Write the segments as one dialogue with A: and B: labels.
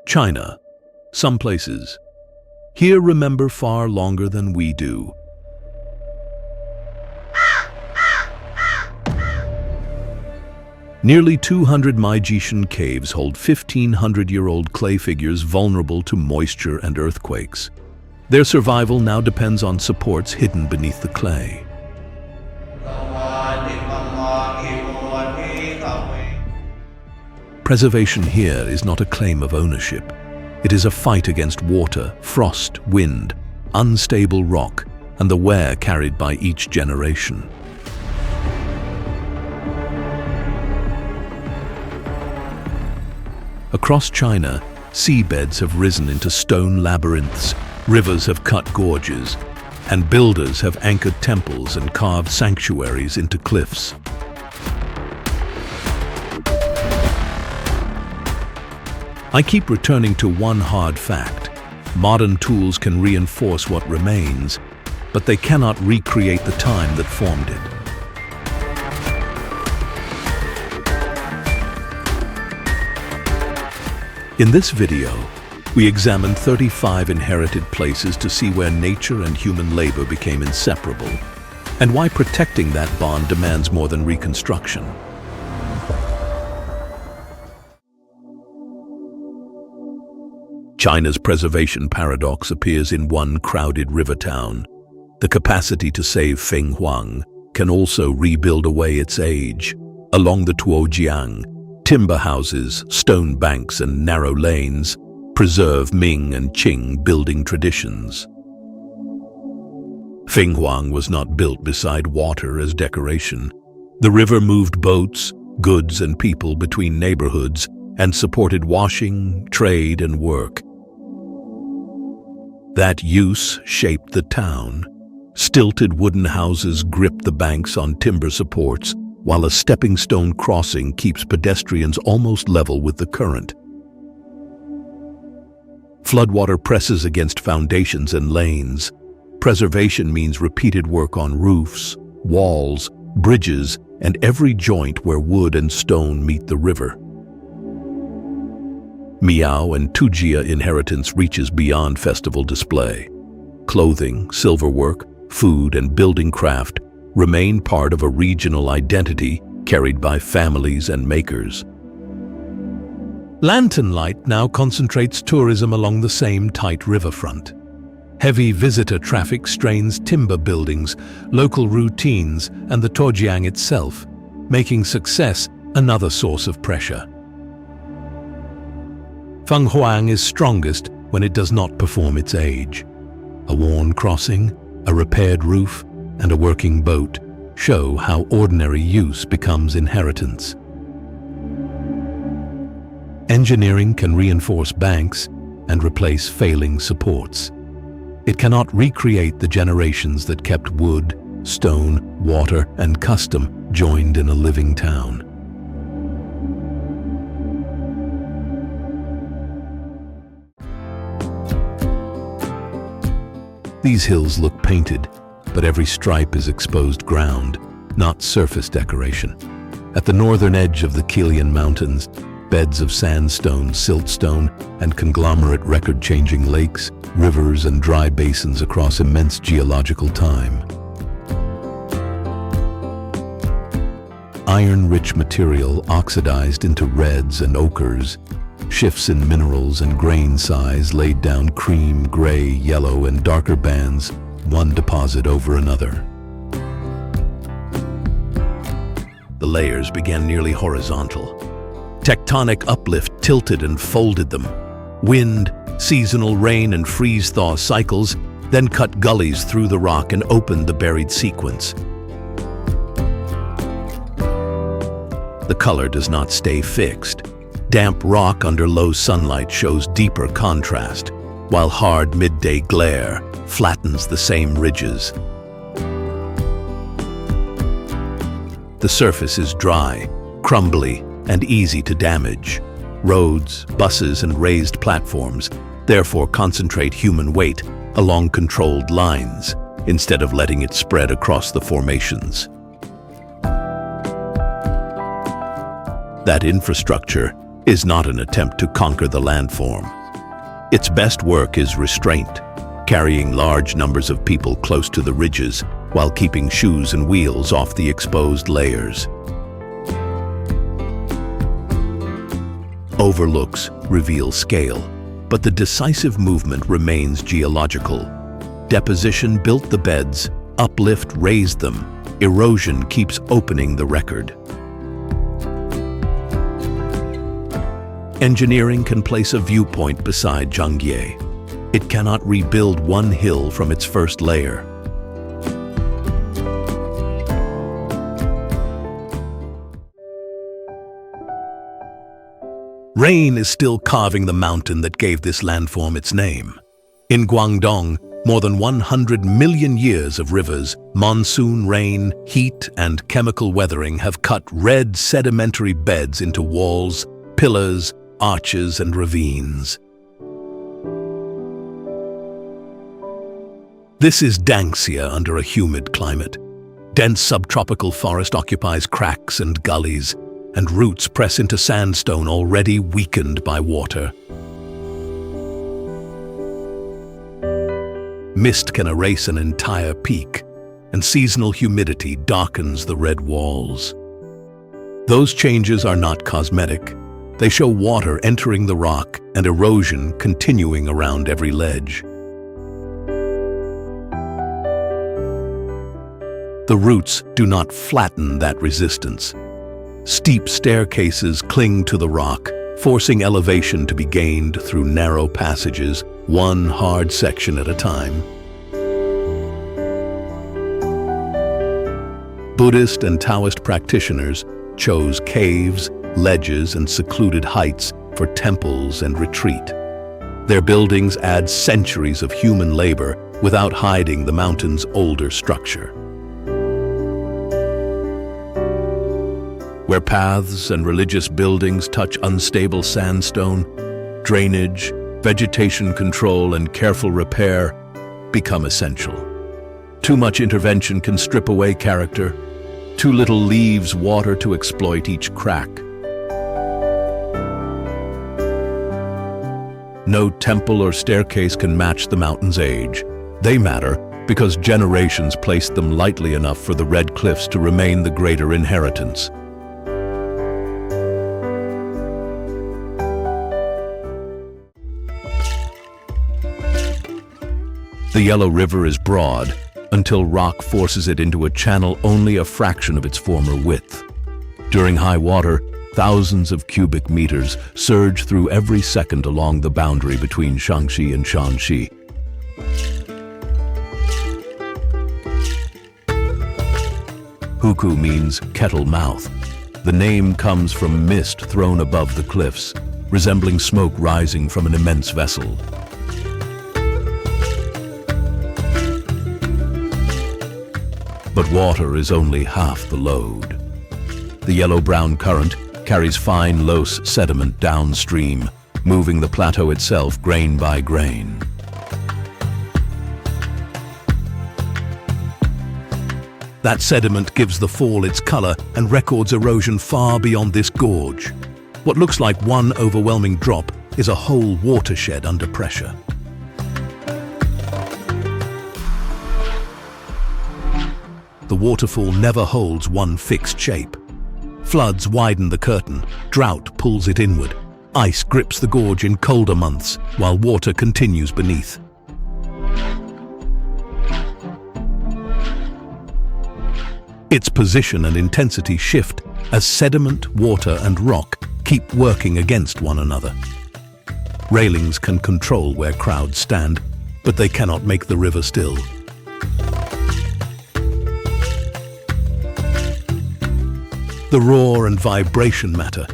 A: China. Some places. Here remember far longer than we do. Nearly 200 Maijishan caves hold 1,500-year-old clay figures vulnerable to moisture and earthquakes. Their survival now depends on supports hidden beneath the clay. Preservation here is not a claim of ownership. It is a fight against water, frost, wind, unstable rock, and the wear carried by each generation. Across China, seabeds have risen into stone labyrinths, rivers have cut gorges, and builders have anchored temples and carved sanctuaries into cliffs. I keep returning to one hard fact. Modern tools can reinforce what remains, but they cannot recreate the time that formed it. In this video, we examine 35 inherited places to see where nature and human labor became inseparable, and why protecting that bond demands more than reconstruction. China's preservation paradox appears in one crowded river town. The capacity to save Fenghuang can also rebuild away its age. Along the Lijiang, timber houses, stone banks, and narrow lanes preserve Ming and Qing building traditions. Fenghuang was not built beside water as decoration. The river moved boats, goods, and people between neighborhoods and supported washing, trade, and work. That use shaped the town. Stilted wooden houses grip the banks on timber supports, while a stepping stone crossing keeps pedestrians almost level with the current. Floodwater presses against foundations and lanes. Preservation means repeated work on roofs, walls, bridges, and every joint where wood and stone meet the river. Miao and Tujia inheritance reaches beyond festival display. Clothing, silverwork, food, and building craft remain part of a regional identity carried by families and makers. Lantern light now concentrates tourism along the same tight riverfront. Heavy visitor traffic strains timber buildings, local routines, and the Lijiang itself, making success another source of pressure. Fenghuang is strongest when it does not perform its age. A worn crossing, a repaired roof, and a working boat show how ordinary use becomes inheritance. Engineering can reinforce banks and replace failing supports. It cannot recreate the generations that kept wood, stone, water, and custom joined in a living town. These hills look painted, but every stripe is exposed ground, not surface decoration. At the northern edge of the Shilin Mountains, beds of sandstone, siltstone, and conglomerate record-changing lakes, rivers, and dry basins across immense geological time. Iron-rich material oxidized into reds and ochres, shifts in minerals and grain size laid down cream, gray, yellow, and darker bands, one deposit over another. The layers began nearly horizontal. Tectonic uplift tilted and folded them. Wind, seasonal rain, and freeze-thaw cycles then cut gullies through the rock and opened the buried sequence. The color does not stay fixed. Damp rock under low sunlight shows deeper contrast, while hard midday glare flattens the same ridges. The surface is dry, crumbly, and easy to damage. Roads, buses, and raised platforms therefore concentrate human weight along controlled lines, instead of letting it spread across the formations. That infrastructure is not an attempt to conquer the landform. Its best work is restraint, carrying large numbers of people close to the ridges while keeping shoes and wheels off the exposed layers. Overlooks reveal scale, but the decisive movement remains geological. Deposition built the beds, uplift raised them, erosion keeps opening the record. Engineering can place a viewpoint beside Zhangye. It cannot rebuild one hill from its first layer. Rain is still carving the mountain that gave this landform its name. In Guangdong, more than 100 million years of rivers, monsoon rain, heat, and chemical weathering have cut red sedimentary beds into walls, pillars, arches, and ravines. This is Danxia under a humid climate. Dense subtropical forest occupies cracks and gullies, and roots press into sandstone already weakened by water. Mist can erase an entire peak, and seasonal humidity darkens the red walls. Those changes are not cosmetic. They show water entering the rock and erosion continuing around every ledge. The roots do not flatten that resistance. Steep staircases cling to the rock, forcing elevation to be gained through narrow passages, one hard section at a time. Buddhist and Taoist practitioners chose caves, ledges, and secluded heights for temples and retreat. Their buildings add centuries of human labor without hiding the mountain's older structure. Where paths and religious buildings touch unstable sandstone, drainage, vegetation control, and careful repair become essential. Too much intervention can strip away character. Too little leaves water to exploit each crack. No temple or staircase can match the mountain's age. They matter because generations placed them lightly enough for the red cliffs to remain the greater inheritance. The Yellow River is broad until rock forces it into a channel only a fraction of its former width. During high water, thousands of cubic meters surge through every second along the boundary between Shaanxi and Shanxi. Hukou means kettle mouth. The name comes from mist thrown above the cliffs, resembling smoke rising from an immense vessel. But water is only half the load. The yellow-brown current carries fine loess sediment downstream, moving the plateau itself grain by grain. That sediment gives the fall its color and records erosion far beyond this gorge. What looks like one overwhelming drop is a whole watershed under pressure. The waterfall never holds one fixed shape. Floods widen the curtain, drought pulls it inward. Ice grips the gorge in colder months, while water continues beneath. Its position and intensity shift as sediment, water, and rock keep working against one another. Railings can control where crowds stand, but they cannot make the river still. The roar and vibration matter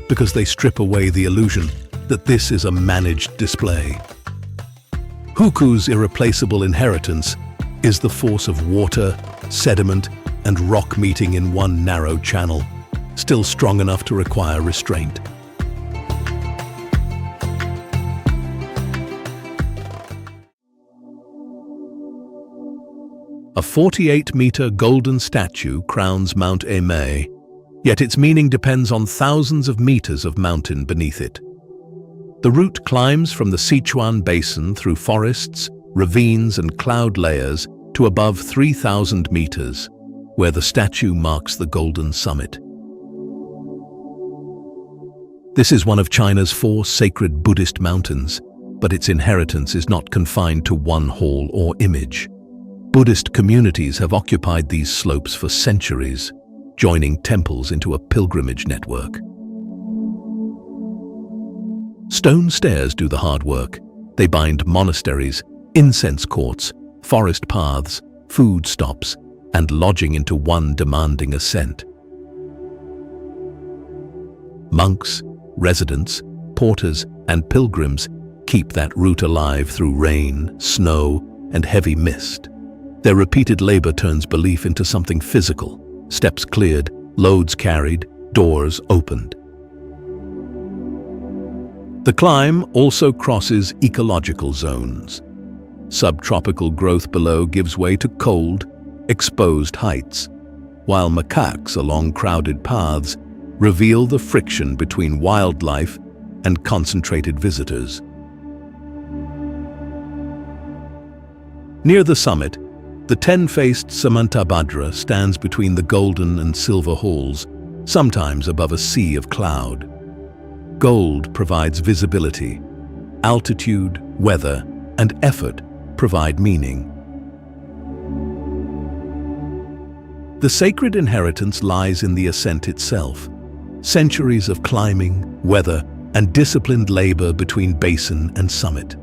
A: because they strip away the illusion that this is a managed display. Hukou's irreplaceable inheritance is the force of water, sediment, and rock meeting in one narrow channel, still strong enough to require restraint. A 48-meter golden statue crowns Mount Emei, yet its meaning depends on thousands of meters of mountain beneath it. The route climbs from the Sichuan Basin through forests, ravines and cloud layers to above 3,000 meters, where the statue marks the golden summit. This is one of China's 4 sacred Buddhist mountains, but its inheritance is not confined to one hall or image. Buddhist communities have occupied these slopes for centuries, joining temples into a pilgrimage network. Stone stairs do the hard work. They bind monasteries, incense courts, forest paths, food stops, and lodging into one demanding ascent. Monks, residents, porters, and pilgrims keep that route alive through rain, snow, and heavy mist. Their repeated labor turns belief into something physical. Steps cleared, loads carried, doors opened. The climb also crosses ecological zones. Subtropical growth below gives way to cold, exposed heights, while macaques along crowded paths reveal the friction between wildlife and concentrated visitors. Near the summit, the 10-faced Samantabhadra stands between the golden and silver halls, sometimes above a sea of cloud. Gold provides visibility. Altitude, weather, and effort provide meaning. The sacred inheritance lies in the ascent itself. Centuries of climbing, weather, and disciplined labor between basin and summit.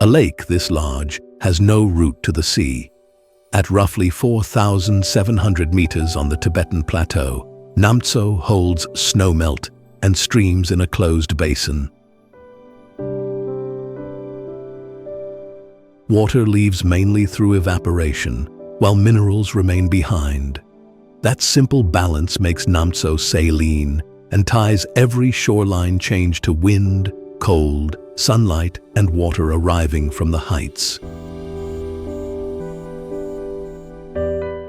A: A lake this large has no route to the sea. At roughly 4,700 meters on the Tibetan plateau, Namtso holds snowmelt and streams in a closed basin. Water leaves mainly through evaporation, while minerals remain behind. That simple balance makes Namtso saline and ties every shoreline change to wind, cold, sunlight, and water arriving from the heights.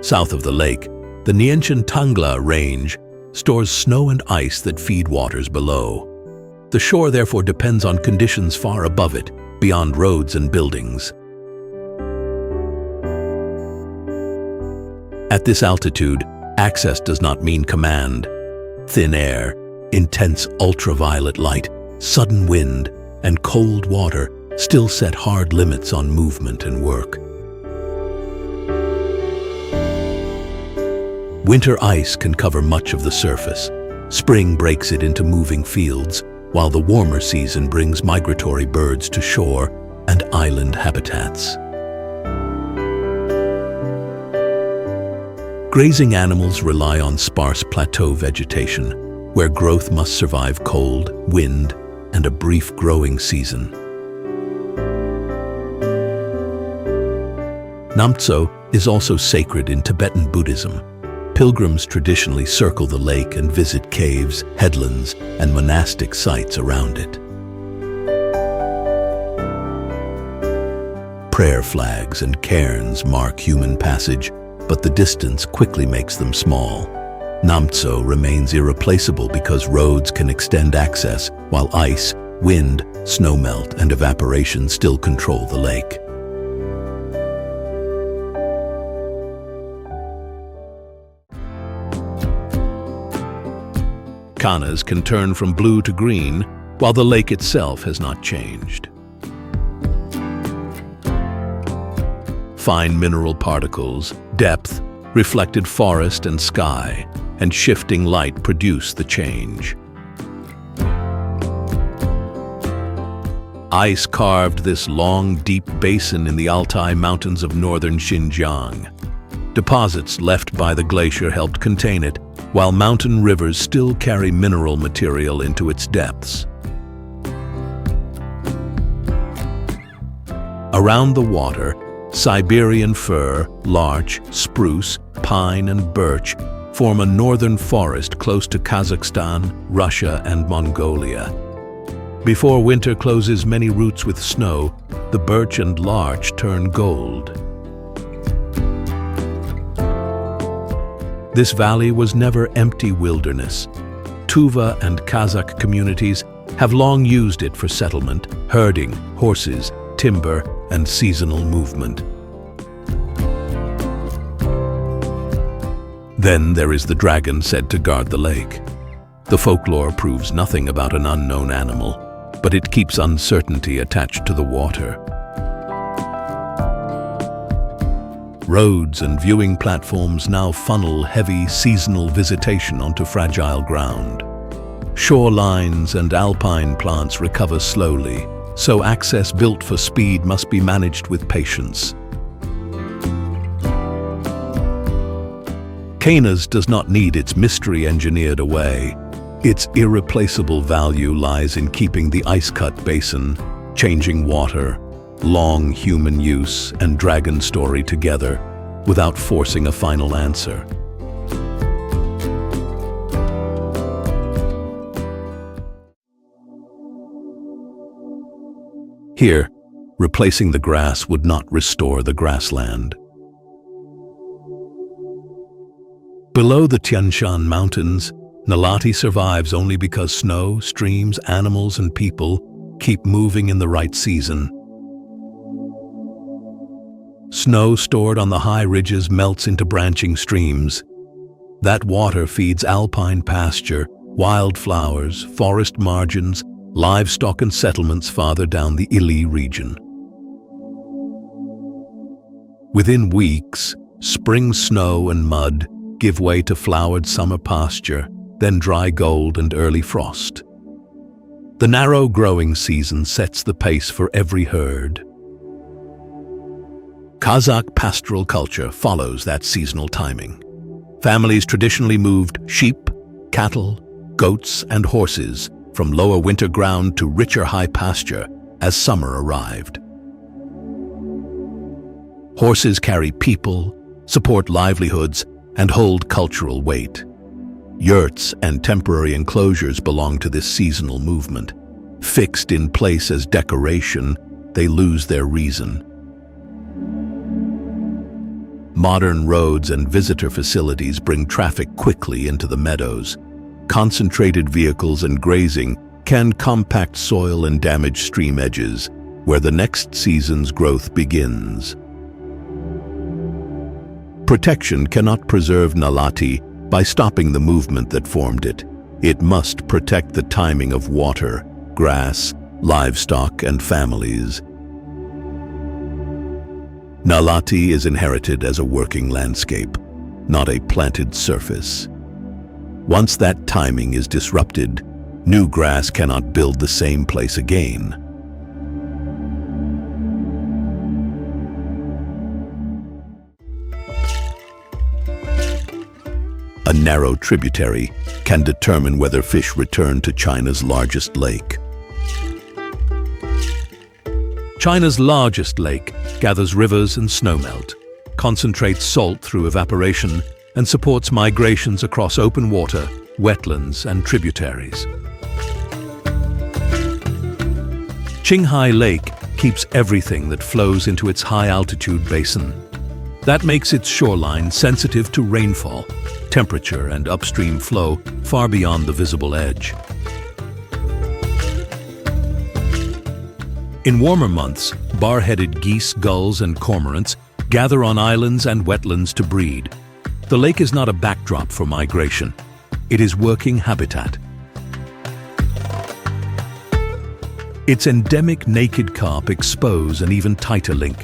A: South of the lake, the Nianchen Tangla Range stores snow and ice that feed waters below. The shore therefore depends on conditions far above it, beyond roads and buildings. At this altitude, access does not mean command. Thin air, intense ultraviolet light, sudden wind, and cold water still set hard limits on movement and work. Winter ice can cover much of the surface. Spring breaks it into moving fields, while the warmer season brings migratory birds to shore and island habitats. Grazing animals rely on sparse plateau vegetation, where growth must survive cold, wind, and a brief growing season. Namtso is also sacred in Tibetan Buddhism. Pilgrims traditionally circle the lake and visit caves, headlands, and monastic sites around it. Prayer flags and cairns mark human passage, but the distance quickly makes them small. Namtso remains irreplaceable because roads can extend access, while ice, wind, snowmelt, and evaporation still control the lake. Kanas can turn from blue to green, while the lake itself has not changed. Fine mineral particles, depth, reflected forest and sky, and shifting light produce the change. Ice carved this long, deep basin in the Altai Mountains of northern Xinjiang. Deposits left by the glacier helped contain it, while mountain rivers still carry mineral material into its depths. Around the water, Siberian fir, larch, spruce, pine, and birch form a northern forest close to Kazakhstan, Russia, and Mongolia. Before winter closes many routes with snow, the birch and larch turn gold. This valley was never empty wilderness. Tuva and Kazakh communities have long used it for settlement, herding, horses, timber, and seasonal movement. Then there is the dragon said to guard the lake. The folklore proves nothing about an unknown animal, but it keeps uncertainty attached to the water. Roads and viewing platforms now funnel heavy seasonal visitation onto fragile ground. Shorelines and alpine plants recover slowly, so access built for speed must be managed with patience. Canas does not need its mystery engineered away. Its irreplaceable value lies in keeping the ice-cut basin, changing water, long human use, and dragon story together without forcing a final answer. Here, replacing the grass would not restore the grassland. Below the Danxia Mountains, Nalati survives only because snow, streams, animals, and people keep moving in the right season. Snow stored on the high ridges melts into branching streams. That water feeds alpine pasture, wildflowers, forest margins, livestock and settlements farther down the Ili region. Within weeks, spring snow and mud give way to flowered summer pasture, then dry gold and early frost. The narrow growing season sets the pace for every herd. Kazakh pastoral culture follows that seasonal timing. Families traditionally moved sheep, cattle, goats, and horses from lower winter ground to richer high pasture as summer arrived. Horses carry people, support livelihoods, and hold cultural weight. Yurts and temporary enclosures belong to this seasonal movement. Fixed in place as decoration, they lose their reason. Modern roads and visitor facilities bring traffic quickly into the meadows. Concentrated vehicles and grazing can compact soil and damage stream edges, where the next season's growth begins. Protection cannot preserve Nalati by stopping the movement that formed it. It must protect the timing of water, grass, livestock, and families. Nalati is inherited as a working landscape, not a planted surface. Once that timing is disrupted, new grass cannot build the same place again. A narrow tributary can determine whether fish return to China's largest lake. China's largest lake gathers rivers and snowmelt, concentrates salt through evaporation, and supports migrations across open water, wetlands, and tributaries. Qinghai Lake keeps everything that flows into its high-altitude basin. That makes its shoreline sensitive to rainfall, temperature, and upstream flow far beyond the visible edge. In warmer months, bar-headed geese, gulls, and cormorants gather on islands and wetlands to breed. The lake is not a backdrop for migration. It is working habitat. Its endemic naked carp expose an even tighter link.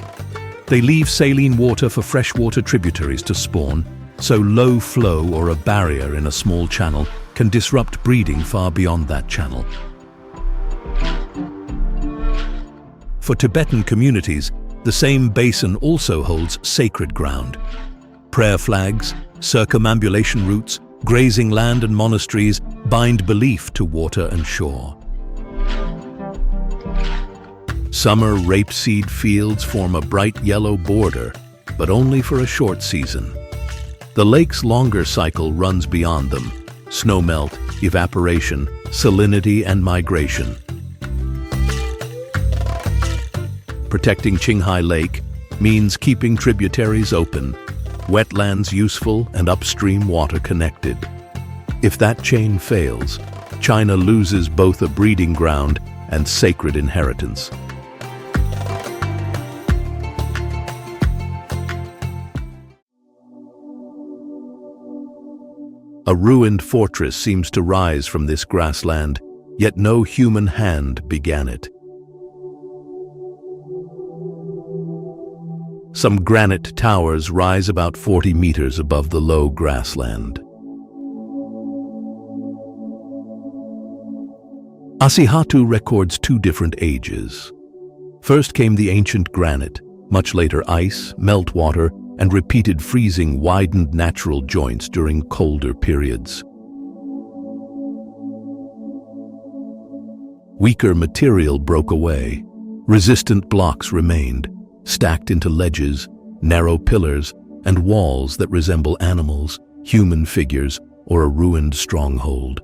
A: They leave saline water for freshwater tributaries to spawn, so low flow or a barrier in a small channel can disrupt breeding far beyond that channel. For Tibetan communities, the same basin also holds sacred ground. Prayer flags, circumambulation routes, grazing land and monasteries bind belief to water and shore. Summer rapeseed fields form a bright yellow border, but only for a short season. The lake's longer cycle runs beyond them: snowmelt, evaporation, salinity, and migration. Protecting Qinghai Lake means keeping tributaries open, wetlands useful, and upstream water connected. If that chain fails, China loses both a breeding ground and sacred inheritance. A ruined fortress seems to rise from this grassland, yet no human hand began it. Some granite towers rise about 40 meters above the low grassland. Asihatu records two different ages. First came the ancient granite, much later ice, meltwater, and repeated freezing widened natural joints during colder periods. Weaker material broke away. Resistant blocks remained, stacked into ledges, narrow pillars, and walls that resemble animals, human figures, or a ruined stronghold.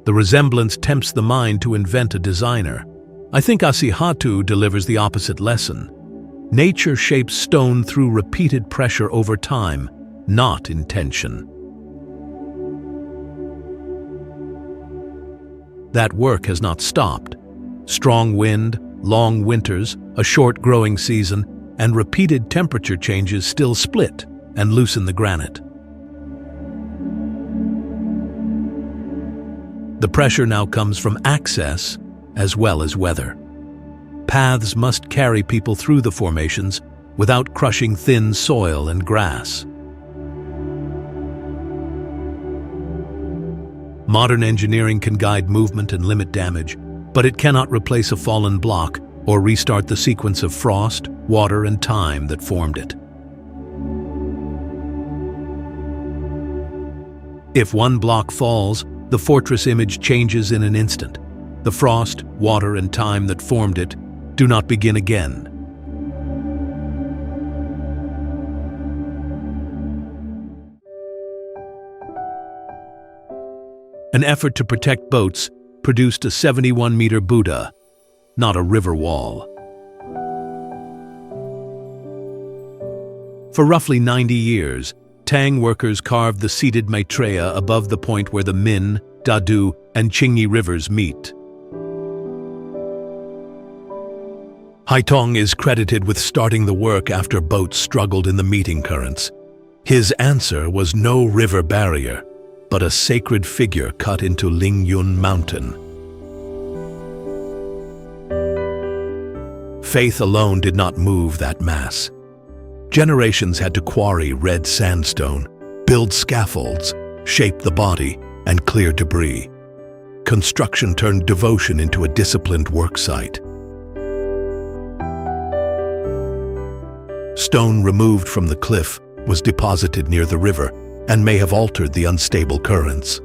A: The resemblance tempts the mind to invent a designer. I think Asihatu delivers the opposite lesson. Nature shapes stone through repeated pressure over time, not intention. That work has not stopped. Strong wind, long winters, a short growing season, and repeated temperature changes still split and loosen the granite. The pressure now comes from access as well as weather. Paths must carry people through the formations without crushing thin soil and grass. Modern engineering can guide movement and limit damage, but it cannot replace a fallen block or restart the sequence of frost, water, and time that formed it. If one block falls, the fortress image changes in an instant. The frost, water, and time that formed it do not begin again. An effort to protect boats produced a 71-meter Buddha, not a river wall. For roughly 90 years, Tang workers carved the seated Maitreya above the point where the Min, Dadu, and Qingyi rivers meet. Haitong is credited with starting the work after boats struggled in the meeting currents. His answer was no river barrier, but a sacred figure cut into Lingyun Mountain. Faith alone did not move that mass. Generations had to quarry red sandstone, build scaffolds, shape the body, and clear debris. Construction turned devotion into a disciplined work site. Stone removed from the cliff was deposited near the river and may have altered the unstable currents.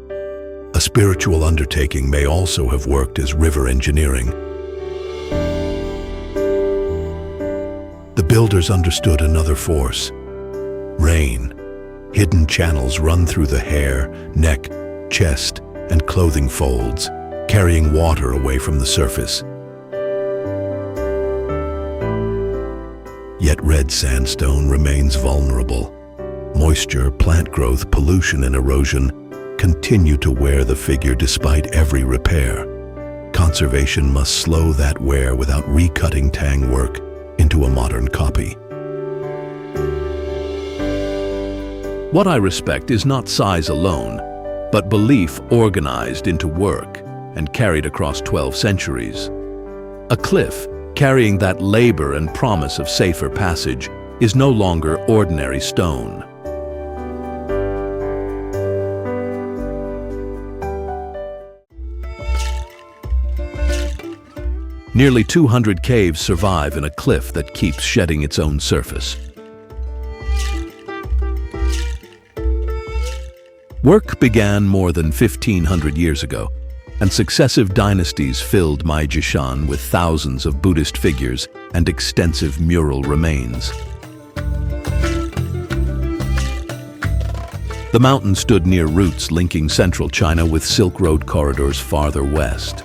A: A spiritual undertaking may also have worked as river engineering. The builders understood another force: rain. Hidden channels run through the hair, neck, chest, and clothing folds, carrying water away from the surface. Yet red sandstone remains vulnerable. Moisture, plant growth, pollution, and erosion continue to wear the figure despite every repair. Conservation must slow that wear without recutting Tang work into a modern copy. What I respect is not size alone, but belief organized into work and carried across 12 centuries. A cliff carrying that labor and promise of safer passage is no longer ordinary stone. Nearly 200 caves survive in a cliff that keeps shedding its own surface. Work began more than 1,500 years ago, and successive dynasties filled Maijishan with thousands of Buddhist figures and extensive mural remains. The mountain stood near routes linking central China with Silk Road corridors farther west.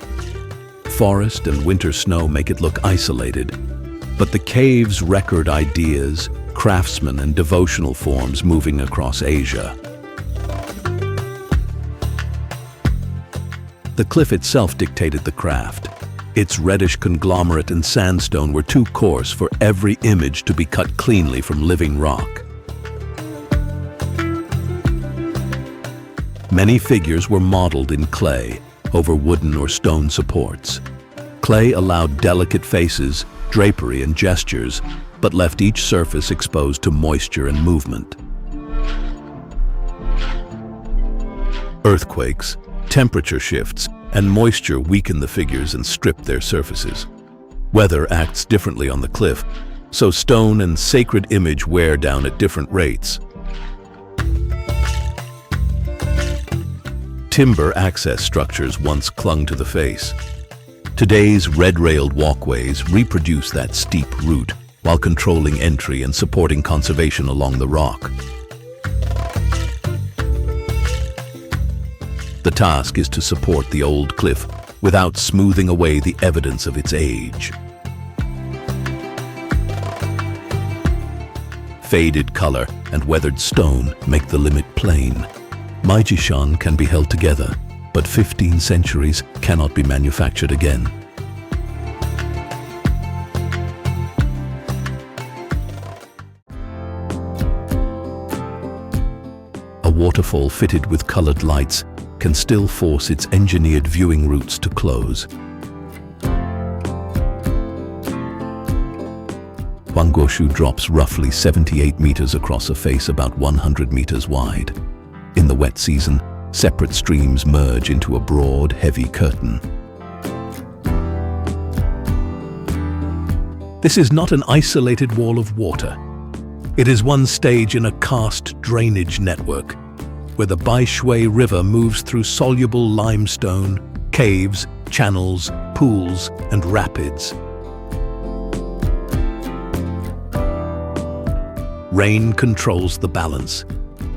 A: forest and winter snow make it look isolated, but the caves record ideas, craftsmen and devotional forms moving across Asia. The cliff itself dictated the craft. Its reddish conglomerate and sandstone were too coarse for every image to be cut cleanly from living rock. Many figures were modeled in clay over wooden or stone supports. Clay allowed delicate faces, drapery and gestures, but left each surface exposed to moisture and movement. Earthquakes, temperature shifts, and moisture weaken the figures and strip their surfaces. Weather acts differently on the cliff, so stone and sacred image wear down at different rates. Timber access structures once clung to the face. Today's red-railed walkways reproduce that steep route while controlling entry and supporting conservation along the rock. The task is to support the old cliff without smoothing away the evidence of its age. Faded color and weathered stone make the limit plain. Maijishan can be held together, but 15 centuries cannot be manufactured again. A waterfall fitted with colored lights can still force its engineered viewing routes to close. Hukou drops roughly 78 meters across a face about 100 meters wide. In the wet season, separate streams merge into a broad, heavy curtain. This is not an isolated wall of water. It is one stage in a karst drainage network, where the Baishui River moves through soluble limestone, caves, channels, pools, and rapids. Rain controls the balance.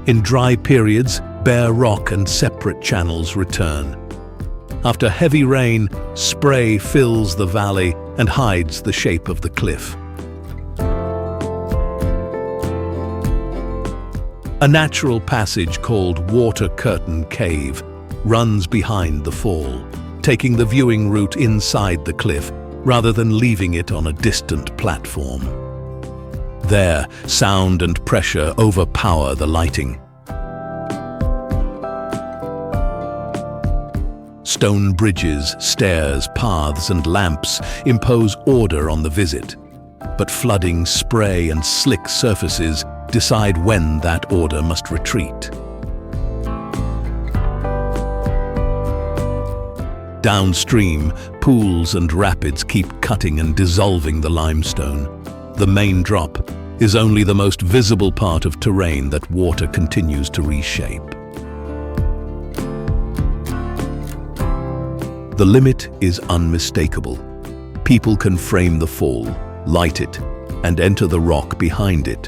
A: In dry periods, bare rock and separate channels return. After heavy rain, spray fills the valley and hides the shape of the cliff. A natural passage called Water Curtain Cave runs behind the fall, taking the viewing route inside the cliff rather than leaving it on a distant platform. There, sound and pressure overpower the lighting. Stone bridges, stairs, paths, and lamps impose order on the visit, but flooding, spray, and slick surfaces decide when that order must retreat. Downstream, pools and rapids keep cutting and dissolving the limestone. The main drop is only the most visible part of terrain that water continues to reshape. The limit is unmistakable. People can frame the fall, light it, and enter the rock behind it,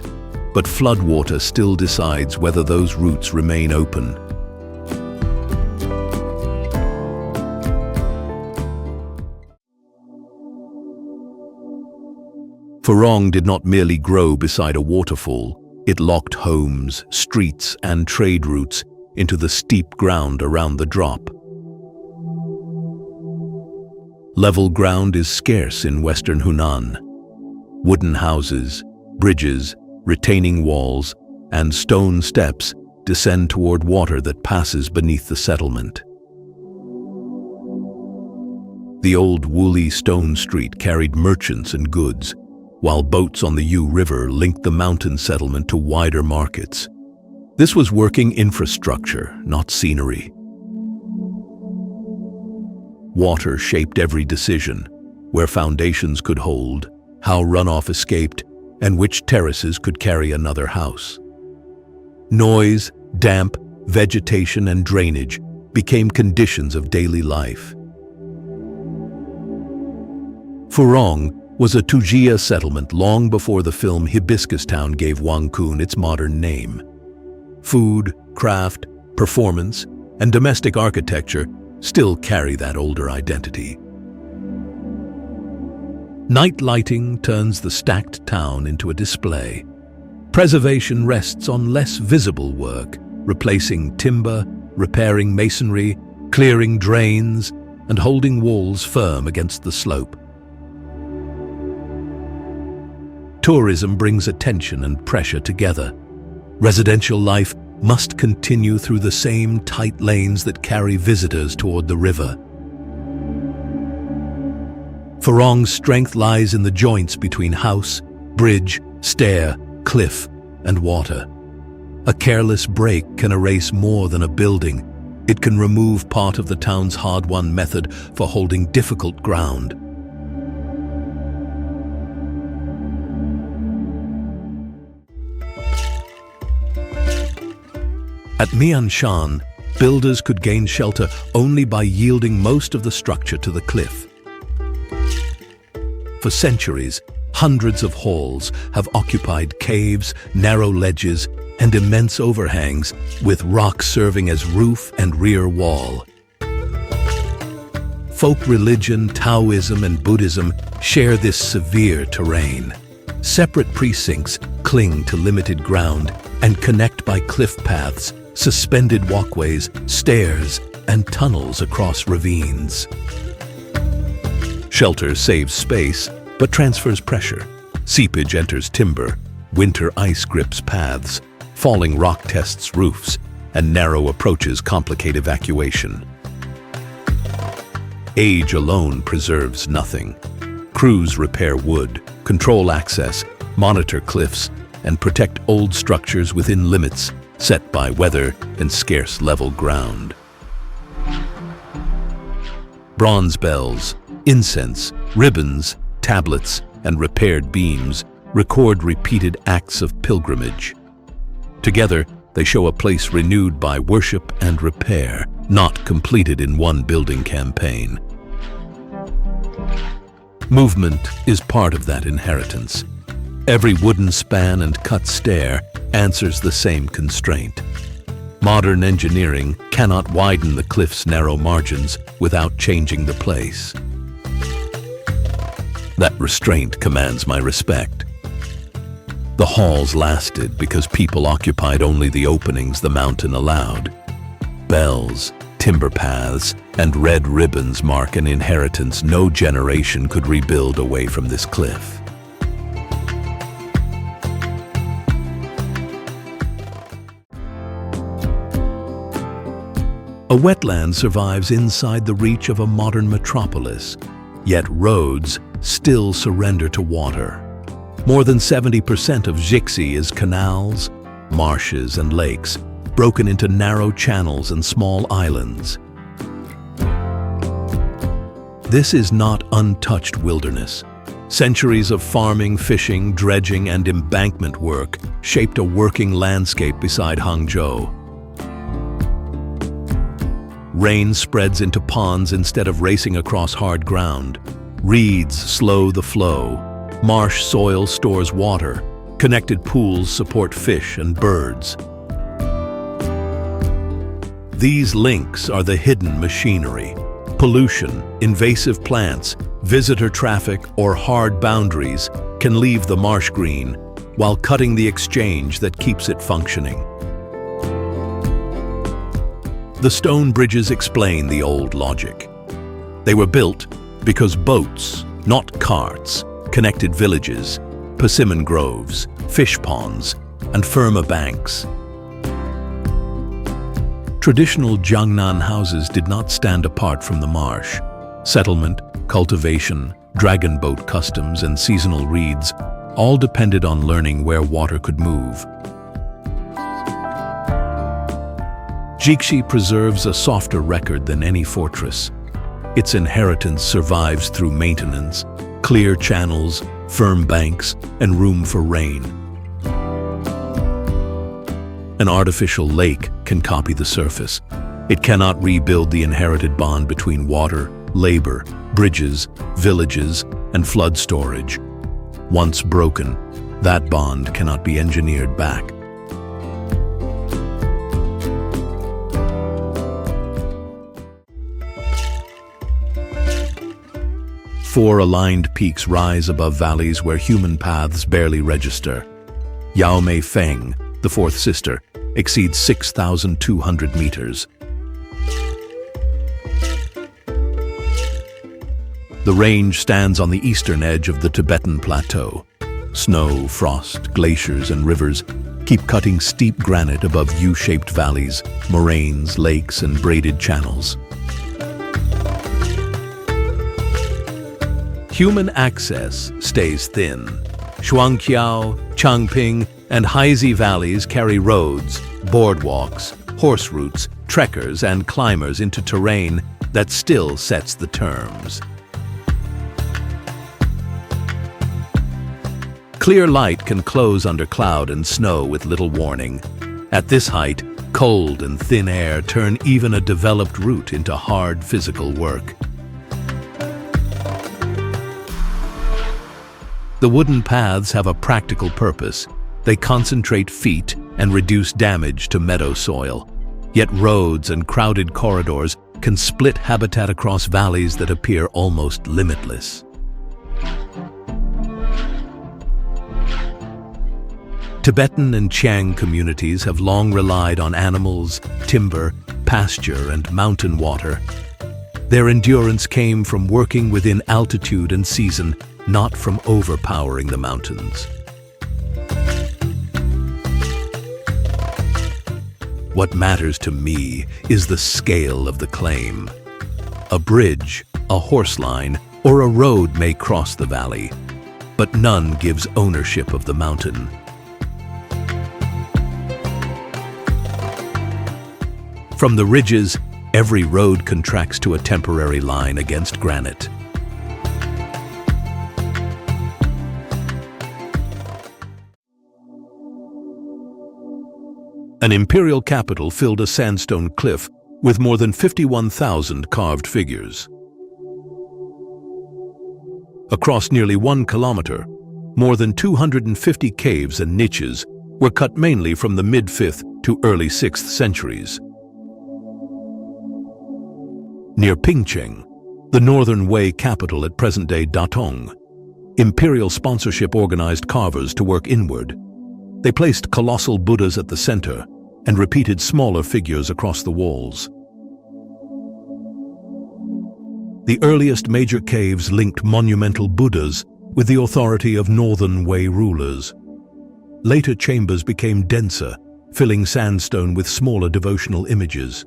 A: but floodwater still decides whether those routes remain open. Furong did not merely grow beside a waterfall, it locked homes, streets, and trade routes into the steep ground around the drop. Level ground is scarce in western Hunan. Wooden houses, bridges, retaining walls, and stone steps descend toward water that passes beneath the settlement. The old woolly stone street carried merchants and goods, while boats on the Yu River linked the mountain settlement to wider markets. This was working infrastructure, not scenery. Water shaped every decision, where foundations could hold, how runoff escaped, and which terraces could carry another house. Noise, damp, vegetation, and drainage became conditions of daily life. Furong was a Tujia settlement long before the film Hibiscus Town gave Hukou its modern name. Food, craft, performance, and domestic architecture still carry that older identity. Night lighting turns the stacked town into a display. Preservation rests on less visible work, replacing timber, repairing masonry, clearing drains, and holding walls firm against the slope. Tourism brings attention and pressure together. Residential life must continue through the same tight lanes that carry visitors toward the river. Furong's strength lies in the joints between house, bridge, stair, cliff, and water. A careless break can erase more than a building. It can remove part of the town's hard-won method for holding difficult ground. At Mianshan, builders could gain shelter only by yielding most of the structure to the cliff. For centuries, hundreds of halls have occupied caves, narrow ledges, and immense overhangs, with rock serving as roof and rear wall. Folk religion, Taoism, and Buddhism share this severe terrain. Separate precincts cling to limited ground and connect by cliff paths, suspended walkways, stairs, and tunnels across ravines. Shelter saves space, but transfers pressure. Seepage enters timber, winter ice grips paths, falling rock tests roofs, and narrow approaches complicate evacuation. Age alone preserves nothing. Crews repair wood, control access, monitor cliffs, and protect old structures within limits set by weather and scarce level ground. Bronze bells, incense, ribbons, tablets, and repaired beams record repeated acts of pilgrimage. Together, they show a place renewed by worship and repair, not completed in one building campaign. Movement is part of that inheritance. Every wooden span and cut stair answers the same constraint. Modern engineering cannot widen the cliff's narrow margins without changing the place. That restraint commands my respect. The halls lasted because people occupied only the openings the mountain allowed. Bells, timber paths, and red ribbons mark an inheritance no generation could rebuild away from this cliff. A wetland survives inside the reach of a modern metropolis, yet roads still surrender to water. More than 70% of Jixi is canals, marshes, and lakes, broken into narrow channels and small islands. This is not untouched wilderness. Centuries of farming, fishing, dredging, and embankment work shaped a working landscape beside Hangzhou. Rain spreads into ponds instead of racing across hard ground. Reeds slow the flow. Marsh soil stores water. Connected pools support fish and birds. These links are the hidden machinery. Pollution, invasive plants, visitor traffic, or hard boundaries can leave the marsh green while cutting the exchange that keeps it functioning. The stone bridges explain the old logic. They were built because boats, not carts, connected villages, persimmon groves, fish ponds, and firmer banks. Traditional Jiangnan houses did not stand apart from the marsh. Settlement, cultivation, dragon boat customs, and seasonal reeds all depended on learning where water could move. Jixi preserves a softer record than any fortress. Its inheritance survives through maintenance, clear channels, firm banks, and room for rain. An artificial lake can copy the surface. It cannot rebuild the inherited bond between water, labor, bridges, villages, and flood storage. Once broken, that bond cannot be engineered back. 4 aligned peaks rise above valleys where human paths barely register. Yao Mei Feng, the fourth sister, exceeds 6,200 meters. The range stands on the eastern edge of the Tibetan Plateau. Snow, frost, glaciers, and rivers keep cutting steep granite above U-shaped valleys, moraines, lakes, and braided channels. Human access stays thin. Shuangqiao, Changping, and Haizi valleys carry roads, boardwalks, horse routes, trekkers, and climbers into terrain that still sets the terms. Clear light can close under cloud and snow with little warning. At this height, cold and thin air turn even a developed route into hard physical work. The wooden paths have a practical purpose. They concentrate feet and reduce damage to meadow soil. Yet roads and crowded corridors can split habitat across valleys that appear almost limitless. Tibetan and Qiang communities have long relied on animals, timber, pasture, and mountain water. Their endurance came from working within altitude and season, not from overpowering the mountains. What matters to me is the scale of the claim. A bridge, a horse line, or a road may cross the valley, but none gives ownership of the mountain. From the ridges, every road contracts to a temporary line against granite. An imperial capital filled a sandstone cliff with more than 51,000 carved figures. Across nearly 1 kilometer, more than 250 caves and niches were cut mainly from the mid-5th to early 6th centuries. Near Pingcheng, the northern Wei capital at present-day Datong, imperial sponsorship organized carvers to work inward. They placed colossal Buddhas at the center and repeated smaller figures across the walls. The earliest major caves linked monumental Buddhas with the authority of northern Wei rulers. Later chambers became denser, filling sandstone with smaller devotional images.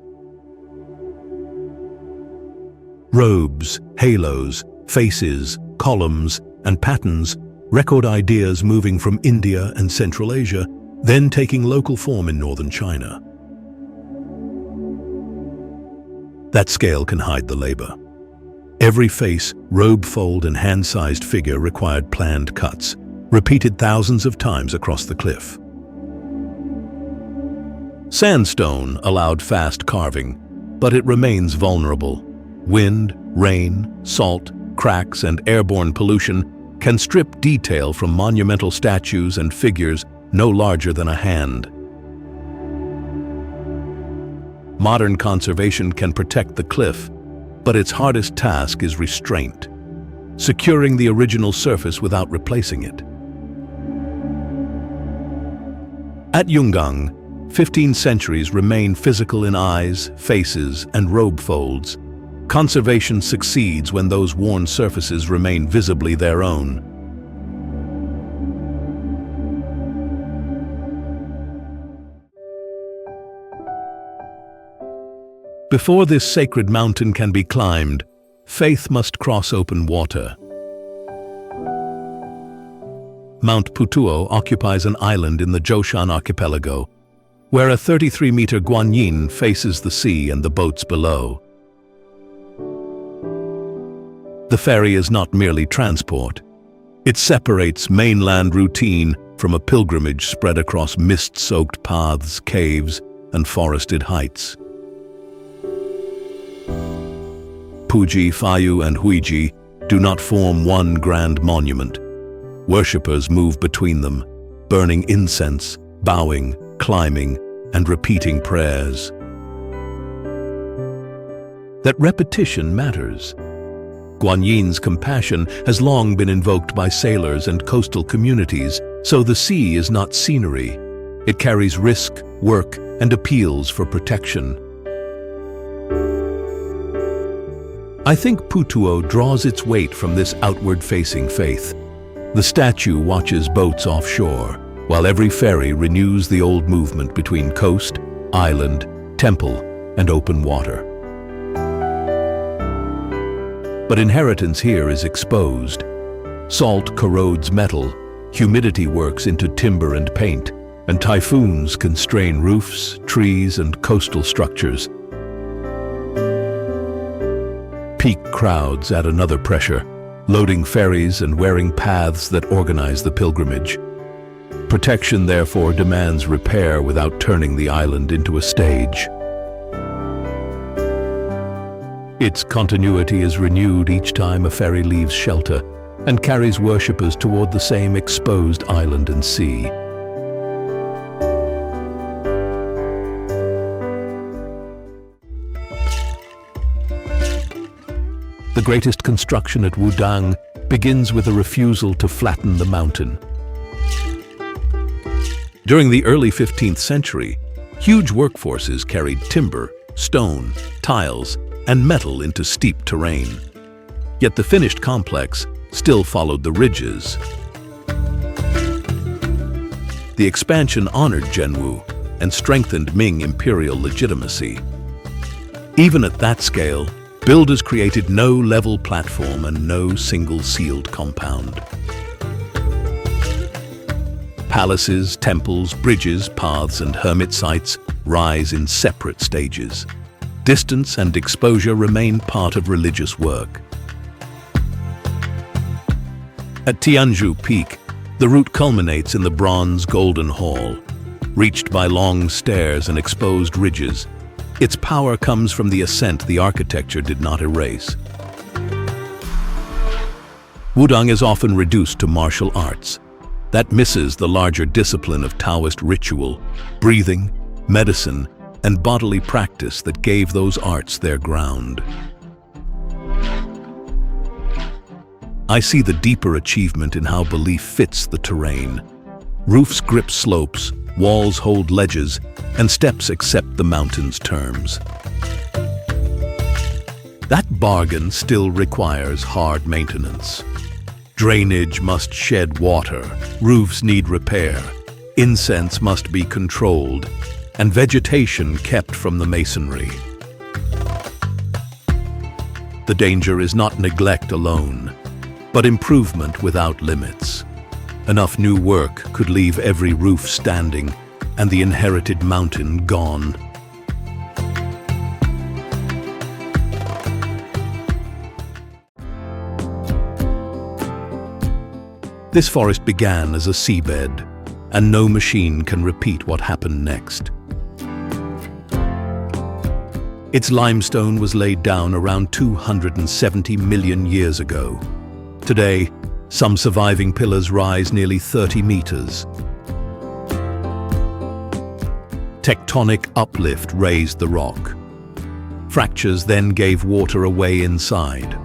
A: Robes, halos, faces, columns, and patterns record ideas moving from India and Central Asia, then taking local form in northern China. That scale can hide the labor. Every face, robe fold, and hand-sized figure required planned cuts, repeated thousands of times across the cliff. Sandstone allowed fast carving, but it remains vulnerable. Wind, rain, salt, cracks, and airborne pollution can strip detail from monumental statues and figures no larger than a hand. Modern conservation can protect the cliff, but its hardest task is restraint, securing the original surface without replacing it. At Yungang, 15 centuries remain physical in eyes, faces, and robe folds. Conservation succeeds when those worn surfaces remain visibly their own. Before this sacred mountain can be climbed, faith must cross open water. Mount Putuo occupies an island in the Zhoushan archipelago, where a 33-meter guanyin faces the sea and the boats below. The ferry is not merely transport. It separates mainland routine from a pilgrimage spread across mist-soaked paths, caves, and forested heights. Puji, Fayu, and Huiji do not form one grand monument. Worshippers move between them, burning incense, bowing, climbing, and repeating prayers. That repetition matters. Guanyin's compassion has long been invoked by sailors and coastal communities, so the sea is not scenery. It carries risk, work, and appeals for protection. I think Putuo draws its weight from this outward-facing faith. The statue watches boats offshore, while every ferry renews the old movement between coast, island, temple, and open water. But inheritance here is exposed. Salt corrodes metal, humidity works into timber and paint, and typhoons constrain roofs, trees, and coastal structures. Peak crowds add another pressure, loading ferries and wearing paths that organize the pilgrimage. Protection, therefore, demands repair without turning the island into a stage. Its continuity is renewed each time a ferry leaves shelter and carries worshippers toward the same exposed island and sea. The greatest construction at Wudang begins with a refusal to flatten the mountain. During the early 15th century, huge workforces carried timber, stone, tiles, and metal into steep terrain. Yet the finished complex still followed the ridges. The expansion honored Zhenwu and strengthened Ming imperial legitimacy. Even at that scale, builders created no level platform and no single sealed compound. Palaces, temples, bridges, paths, and hermit sites rise in separate stages. Distance and exposure remain part of religious work. At Tianzhu Peak, the route culminates in the bronze Golden Hall. Reached by long stairs and exposed ridges, its power comes from the ascent the architecture did not erase. Wudang is often reduced to martial arts. That misses the larger discipline of Taoist ritual, breathing, medicine, and bodily practice that gave those arts their ground. I see the deeper achievement in how belief fits the terrain. Roofs grip slopes, walls hold ledges, and steps accept the mountain's terms. That bargain still requires hard maintenance. Drainage must shed water, roofs need repair, incense must be controlled, and vegetation kept from the masonry. The danger is not neglect alone, but improvement without limits. Enough new work could leave every roof standing and the inherited mountain gone. This forest began as a seabed, and no machine can repeat what happened next. Its limestone was laid down around 270 million years ago. Today, some surviving pillars rise nearly 30 meters. Tectonic uplift raised the rock. Fractures then gave water away inside.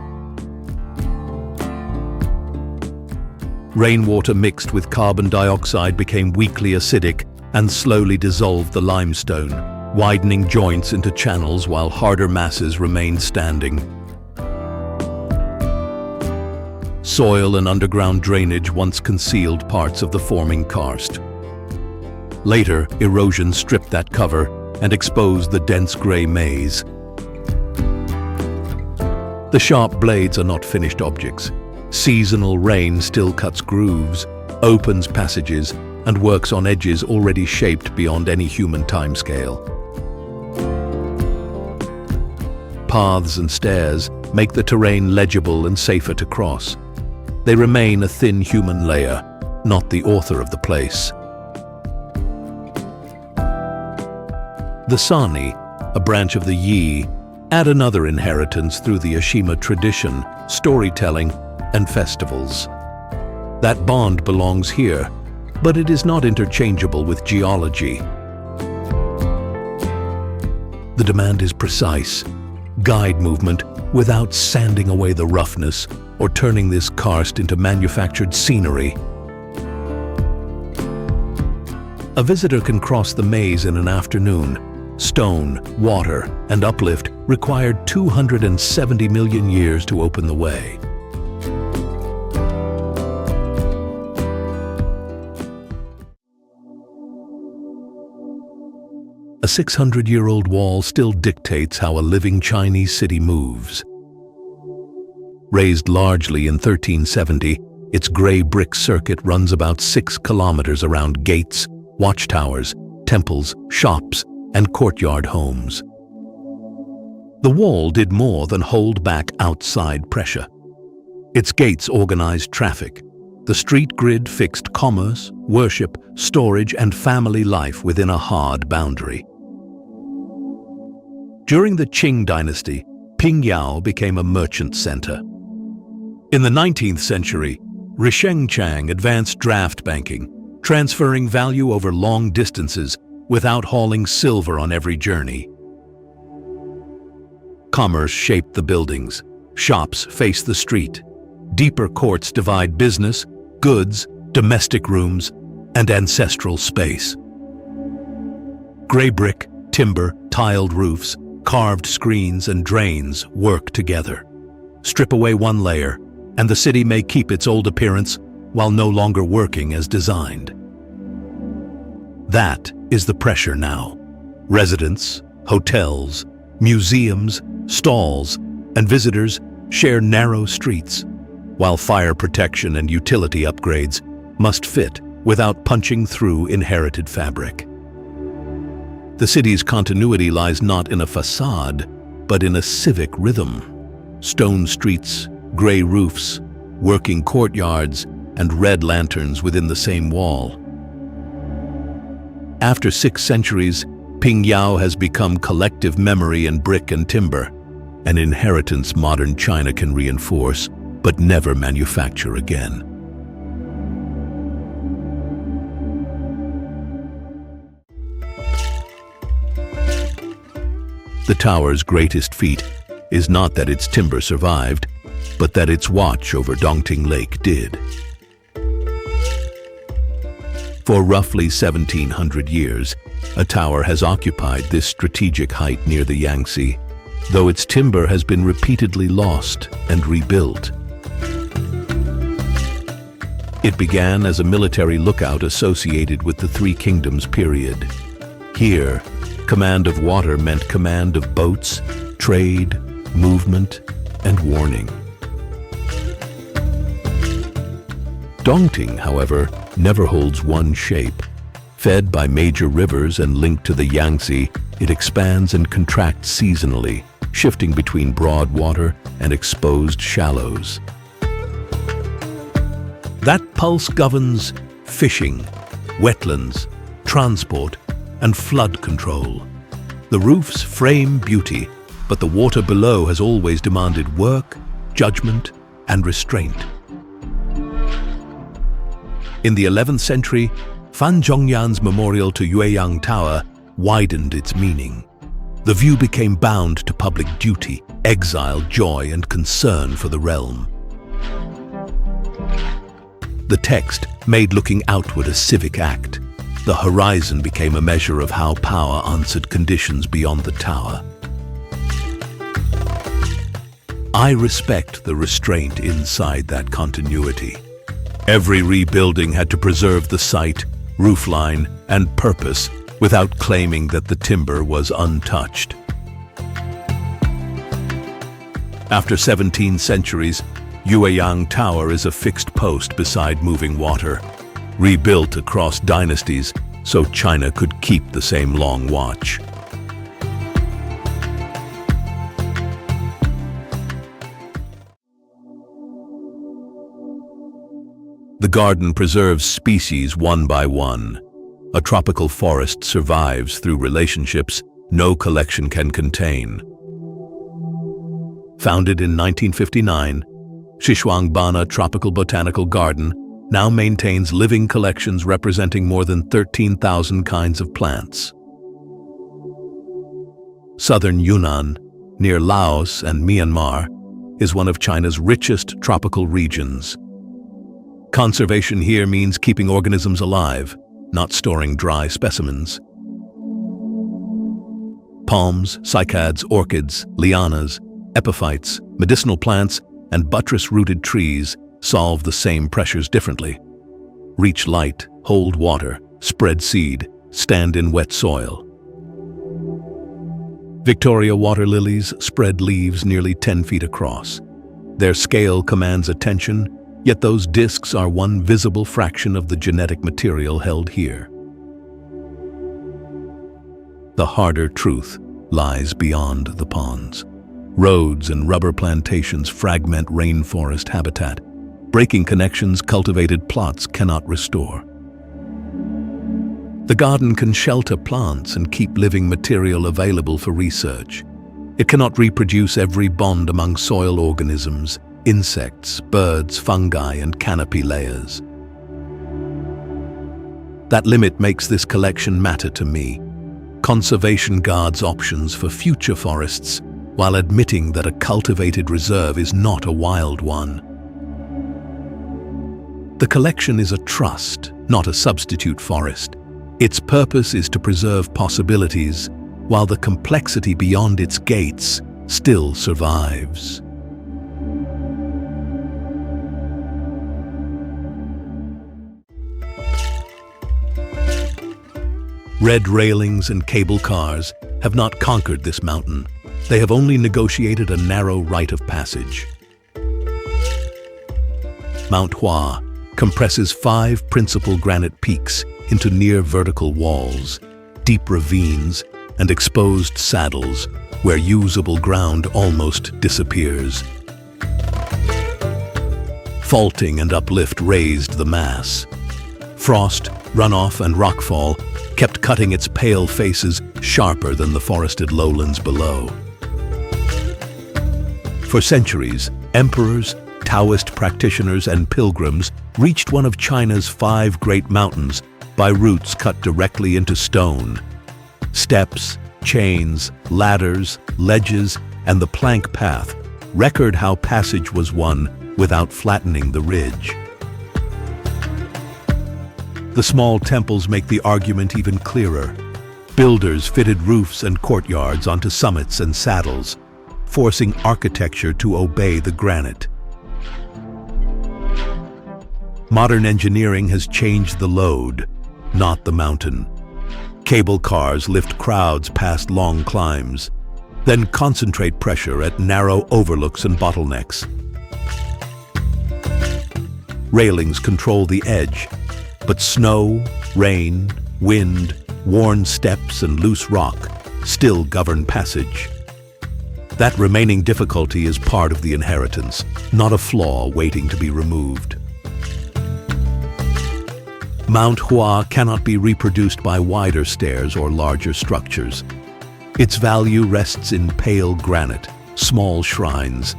A: Rainwater mixed with carbon dioxide became weakly acidic and slowly dissolved the limestone, widening joints into channels while harder masses remained standing. Soil and underground drainage once concealed parts of the forming karst. Later, erosion stripped that cover and exposed the dense gray maze. The sharp blades are not finished objects. Seasonal rain still cuts grooves, opens passages, and works on edges already shaped beyond any human timescale. Paths and stairs make the terrain legible and safer to cross. They remain a thin human layer, not the author of the place. The Sani, a branch of the Yi, add another inheritance through the Ashima tradition, storytelling, and festivals. That bond belongs here, but it is not interchangeable with geology. The demand is precise. Guide movement, without sanding away the roughness or turning this karst into manufactured scenery. A visitor can cross the maze in an afternoon. Stone, water, and uplift required 270 million years to open the way. A 600-year-old wall still dictates how a living Chinese city moves. Raised largely in 1370, its gray brick circuit runs about 6 kilometers around gates, watchtowers, temples, shops, and courtyard homes. The wall did more than hold back outside pressure. Its gates organized traffic. The street grid fixed commerce, worship, storage, and family life within a hard boundary. During the Qing dynasty, Pingyao became a merchant center. In the 19th century, Rishengchang advanced draft banking, transferring value over long distances without hauling silver on every journey. Commerce shaped the buildings. Shops face the street. Deeper courts divide business, goods, domestic rooms, and ancestral space. Gray brick, timber, tiled roofs, carved screens, and drains work together. Strip away one layer, and the city may keep its old appearance while no longer working as designed. That is the pressure now. Residents, hotels, museums, stalls, and visitors share narrow streets, while fire protection and utility upgrades must fit without punching through inherited fabric. The city's continuity lies not in a facade, but in a civic rhythm. Stone streets, gray roofs, working courtyards, and red lanterns within the same wall. After 6 centuries, Pingyao has become collective memory in brick and timber, an inheritance modern China can reinforce, but never manufacture again. The tower's greatest feat is not that its timber survived, but that its watch over Dongting Lake did. For roughly 1,700 years, a tower has occupied this strategic height near the Yangtze, though its timber has been repeatedly lost and rebuilt. It began as a military lookout associated with the Three Kingdoms period. Here, command of water meant command of boats, trade, movement, and warning. Dongting, however, never holds one shape. Fed by major rivers and linked to the Yangtze, it expands and contracts seasonally, shifting between broad water and exposed shallows. That pulse governs fishing, wetlands, transport, and flood control. The roofs frame beauty, but the water below has always demanded work, judgment, and restraint. In the 11th century, Fan Zhongyan's memorial to Yungang Tower widened its meaning. The view became bound to public duty, exile, joy, and concern for the realm. The text made looking outward a civic act. The horizon became a measure of how power answered conditions beyond the tower. I respect the restraint inside that continuity. Every rebuilding had to preserve the site, roofline, and purpose without claiming that the timber was untouched. After 17 centuries, Yungang Tower is a fixed post beside moving water, rebuilt across dynasties so China could keep the same long watch. The garden preserves species one by one. A tropical forest survives through relationships no collection can contain. Founded in 1959, Xishuangbanna Tropical Botanical Garden now maintains living collections representing more than 13,000 kinds of plants. Southern Yunnan, near Laos and Myanmar, is one of China's richest tropical regions. Conservation here means keeping organisms alive, not storing dry specimens. Palms, cycads, orchids, lianas, epiphytes, medicinal plants, and buttress-rooted trees solve the same pressures differently. Reach light, hold water, spread seed, stand in wet soil. Victoria water lilies spread leaves nearly 10 feet across. Their scale commands attention, yet those discs are one visible fraction of the genetic material held here. The harder truth lies beyond the ponds. Roads and rubber plantations fragment rainforest habitat, breaking connections cultivated plots cannot restore. The garden can shelter plants and keep living material available for research. It cannot reproduce every bond among soil organisms, insects, birds, fungi, and canopy layers. That limit makes this collection matter to me. Conservation guards options for future forests, while admitting that a cultivated reserve is not a wild one. The collection is a trust, not a substitute forest. Its purpose is to preserve possibilities, while the complexity beyond its gates still survives. Red railings and cable cars have not conquered this mountain. They have only negotiated a narrow rite of passage. Mount Hua compresses 5 principal granite peaks into near vertical walls, deep ravines, and exposed saddles where usable ground almost disappears. Faulting and uplift raised the mass. Frost, runoff, and rockfall kept cutting its pale faces sharper than the forested lowlands below. For centuries, emperors, Taoist practitioners, and pilgrims reached one of China's 5 great mountains by routes cut directly into stone. Steps, chains, ladders, ledges, and the plank path record how passage was won without flattening the ridge. The small temples make the argument even clearer. Builders fitted roofs and courtyards onto summits and saddles, forcing architecture to obey the granite. Modern engineering has changed the load, not the mountain. Cable cars lift crowds past long climbs, then concentrate pressure at narrow overlooks and bottlenecks. Railings control the edge, but snow, rain, wind, worn steps, and loose rock still govern passage. That remaining difficulty is part of the inheritance, not a flaw waiting to be removed. Mount Hua cannot be reproduced by wider stairs or larger structures. Its value rests in pale granite, small shrines,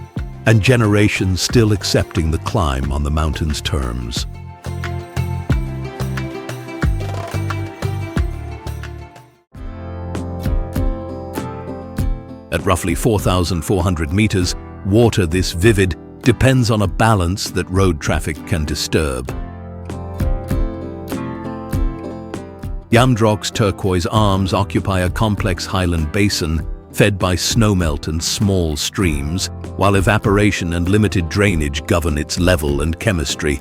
A: and generations still accepting the climb on the mountain's terms. At roughly 4,400 meters, water this vivid depends on a balance that road traffic can disturb. Yamdrok's turquoise arms occupy a complex highland basin fed by snowmelt and small streams, while evaporation and limited drainage govern its level and chemistry.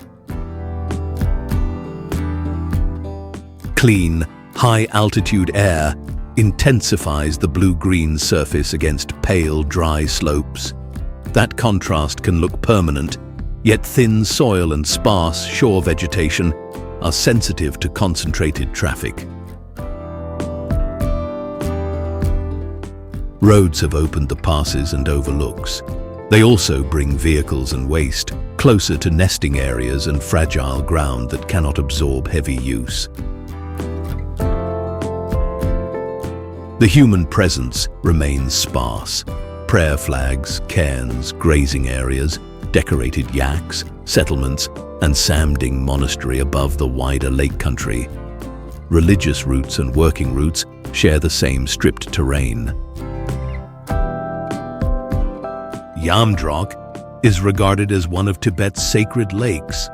A: Clean, high-altitude air intensifies the blue-green surface against pale, dry slopes. That contrast can look permanent, yet thin soil and sparse shore vegetation are sensitive to concentrated traffic. Roads have opened the passes and overlooks. They also bring vehicles and waste closer to nesting areas and fragile ground that cannot absorb heavy use. The human presence remains sparse. Prayer flags, cairns, grazing areas, decorated yaks, settlements, and Samding Monastery above the wider lake country. Religious routes and working routes share the same stripped terrain. Yamdrok, is regarded as one of Tibet's sacred lakes,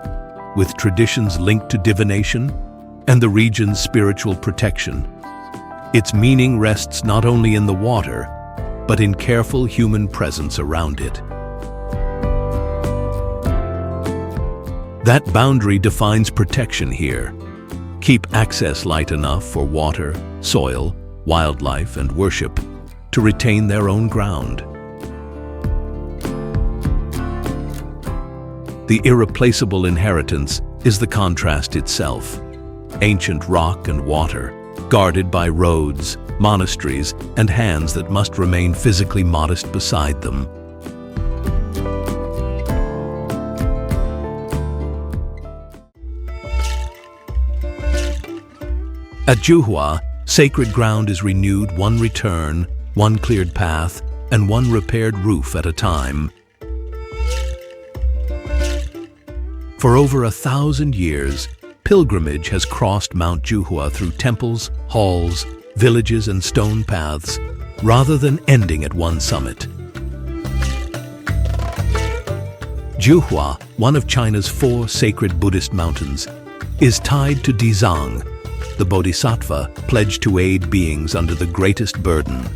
A: with traditions linked to divination and the region's spiritual protection. Its meaning rests not only in the water, but in careful human presence around it. That boundary defines protection here. Keep access light enough for water, soil, wildlife, and worship to retain their own ground. The irreplaceable inheritance is the contrast itself. Ancient rock and water, guarded by roads, monasteries, and hands that must remain physically modest beside them. At Zhuhua, sacred ground is renewed, one return, one cleared path, and one repaired roof at a time. For over 1,000 years, pilgrimage has crossed Mount Zhuhua through temples, halls, villages, and stone paths, rather than ending at one summit. Zhuhua, one of China's 4 sacred Buddhist mountains, is tied to Lijiang, the bodhisattva pledged to aid beings under the greatest burden.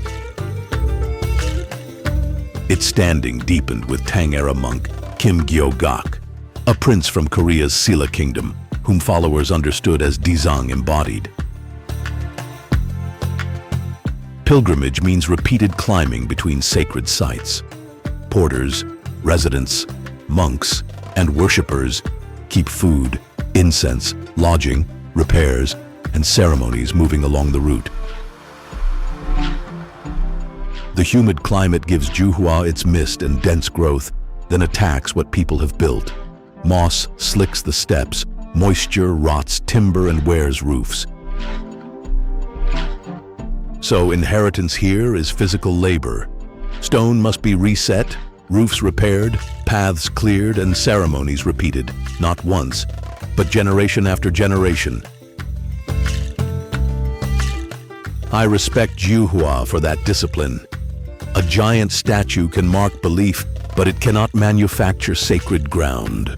A: Its standing deepened with Tang-era monk Kim Gyo-gak, a prince from Korea's Silla kingdom, whom followers understood as Lijiang embodied. Pilgrimage means repeated climbing between sacred sites. Porters, residents, monks, and worshippers keep food, incense, lodging, repairs, and ceremonies moving along the route. The humid climate gives Zhuhua its mist and dense growth, then attacks what people have built. Moss slicks the steps, moisture rots timber and wears roofs. So inheritance here is physical labor. Stone must be reset, roofs repaired, paths cleared, and ceremonies repeated, not once, but generation after generation. I respect Zhuhua for that discipline. A giant statue can mark belief, but it cannot manufacture sacred ground.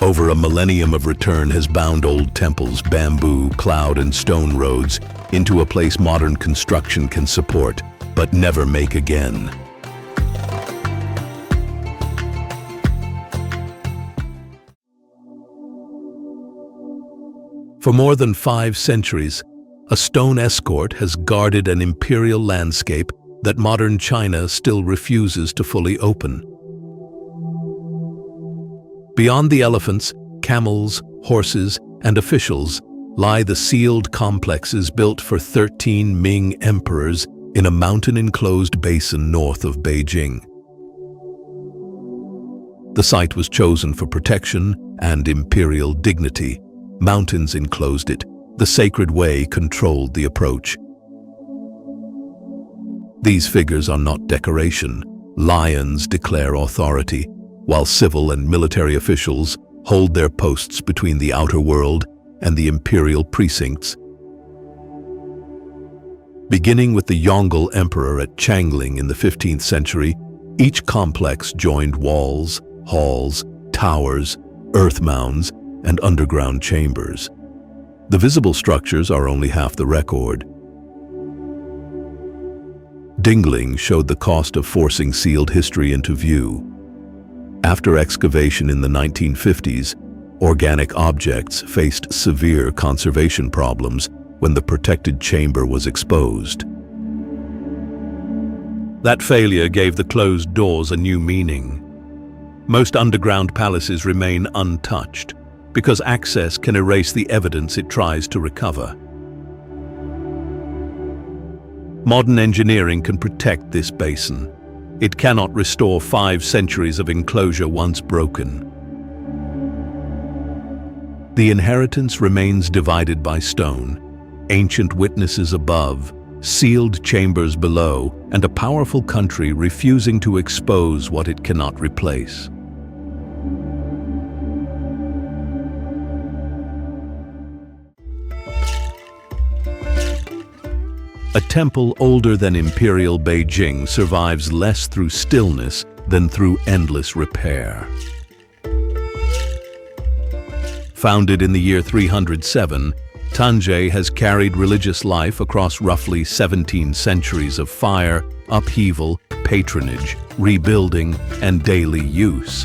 A: Over a millennium of return has bound old temples, bamboo, cloud, and stone roads into a place modern construction can support, but never make again. For more than 5 centuries, a stone escort has guarded an imperial landscape that modern China still refuses to fully open. Beyond the elephants, camels, horses, and officials lie the sealed complexes built for 13 Ming emperors in a mountain-enclosed basin north of Beijing. The site was chosen for protection and imperial dignity. Mountains enclosed it. The sacred way controlled the approach. These figures are not decoration. Lions declare authority, while civil and military officials hold their posts between the outer world and the imperial precincts. Beginning with the Yongle Emperor at Changling in the 15th century, each complex joined walls, halls, towers, earth mounds, and underground chambers. The visible structures are only half the record. Dingling showed the cost of forcing sealed history into view. After excavation in the 1950s, organic objects faced severe conservation problems when the protected chamber was exposed. That failure gave the closed doors a new meaning. Most underground palaces remain untouched, because access can erase the evidence it tries to recover. Modern engineering can protect this basin. It cannot restore 5 centuries of enclosure once broken. The inheritance remains divided by stone, ancient witnesses above, sealed chambers below, and a powerful country refusing to expose what it cannot replace. A temple older than Imperial Beijing survives less through stillness than through endless repair. Founded in the year 307, Zhangye has carried religious life across roughly 17 centuries of fire, upheaval, patronage, rebuilding, and daily use.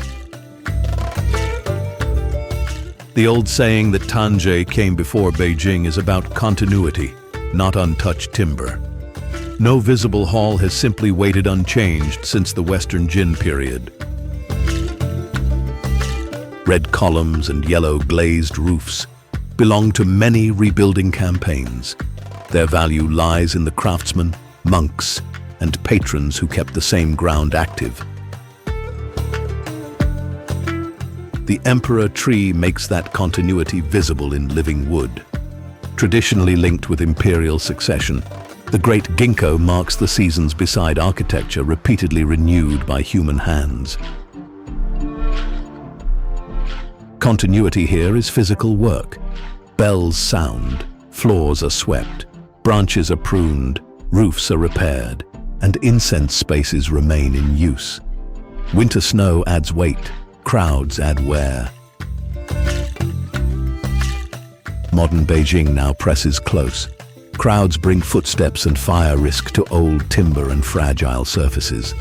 A: The old saying that Zhangye came before Beijing is about continuity, not untouched timber. No visible hall has simply waited unchanged since the Western Jin period. Red columns and yellow glazed roofs belong to many rebuilding campaigns. Their value lies in the craftsmen, monks, and patrons who kept the same ground active. The emperor tree makes that continuity visible in living wood. Traditionally linked with imperial succession, the great ginkgo marks the seasons beside architecture repeatedly renewed by human hands. Continuity here is physical work. Bells sound, floors are swept, branches are pruned, roofs are repaired, and incense spaces remain in use. Winter snow adds weight, crowds add wear. Modern Beijing now presses close. Crowds bring footsteps and fire risk to old timber and fragile surfaces.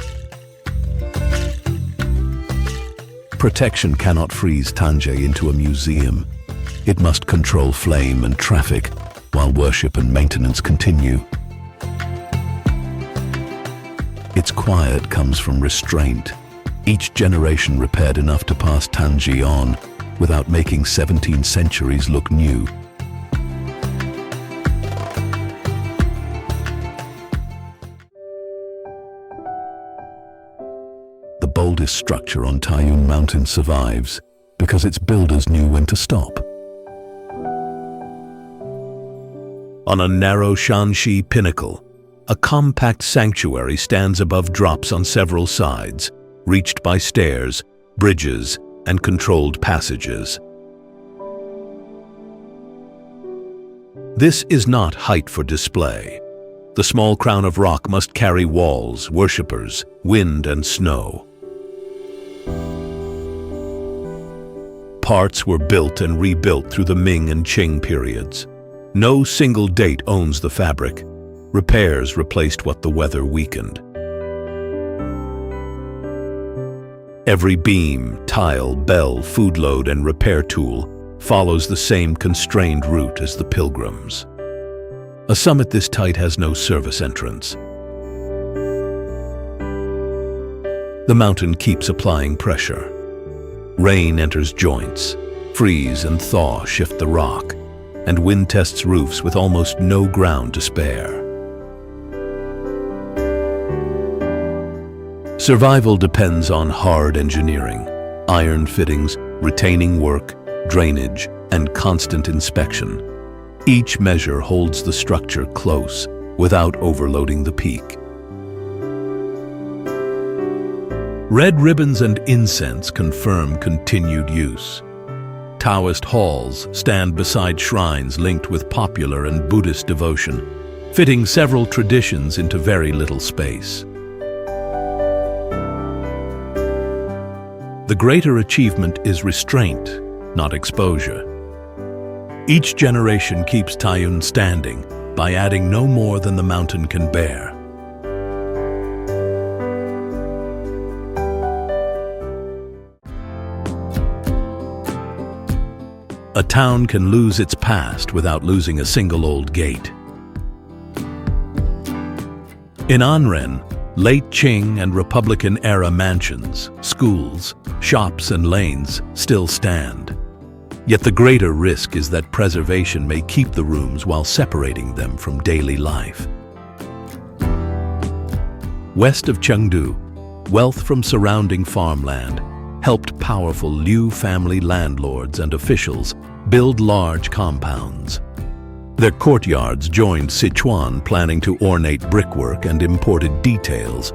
A: Protection cannot freeze Zhangye into a museum. It must control flame and traffic while worship and maintenance continue. Its quiet comes from restraint. Each generation repaired enough to pass Zhangye on without making 17 centuries look new. The boldest structure on Zhangye Mountain survives because its builders knew when to stop. On a narrow Shanxi pinnacle, a compact sanctuary stands above drops on several sides, reached by stairs, bridges, and controlled passages. This is not height for display. The small crown of rock must carry walls, worshippers, wind, and snow. Parts were built and rebuilt through the Ming and Qing periods. No single date owns the fabric. Repairs replaced what the weather weakened. Every beam, tile, bell, food load, and repair tool follows the same constrained route as the pilgrims. A summit this tight has no service entrance. The mountain keeps applying pressure. Rain enters joints, freeze and thaw shift the rock, and wind tests roofs with almost no ground to spare. Survival depends on hard engineering, iron fittings, retaining work, drainage, and constant inspection. Each measure holds the structure close without overloading the peak. Red ribbons and incense confirm continued use. Taoist halls stand beside shrines linked with popular and Buddhist devotion, fitting several traditions into very little space. The greater achievement is restraint, not exposure. Each generation keeps Zhangye standing by adding no more than the mountain can bear. A town can lose its past without losing a single old gate. In Anren, late Qing and Republican-era mansions, schools, shops and lanes still stand. Yet the greater risk is that preservation may keep the rooms while separating them from daily life. West of Chengdu, wealth from surrounding farmland helped powerful Liu family landlords and officials build large compounds. Their courtyards joined Sichuan planning to ornate brickwork and imported details,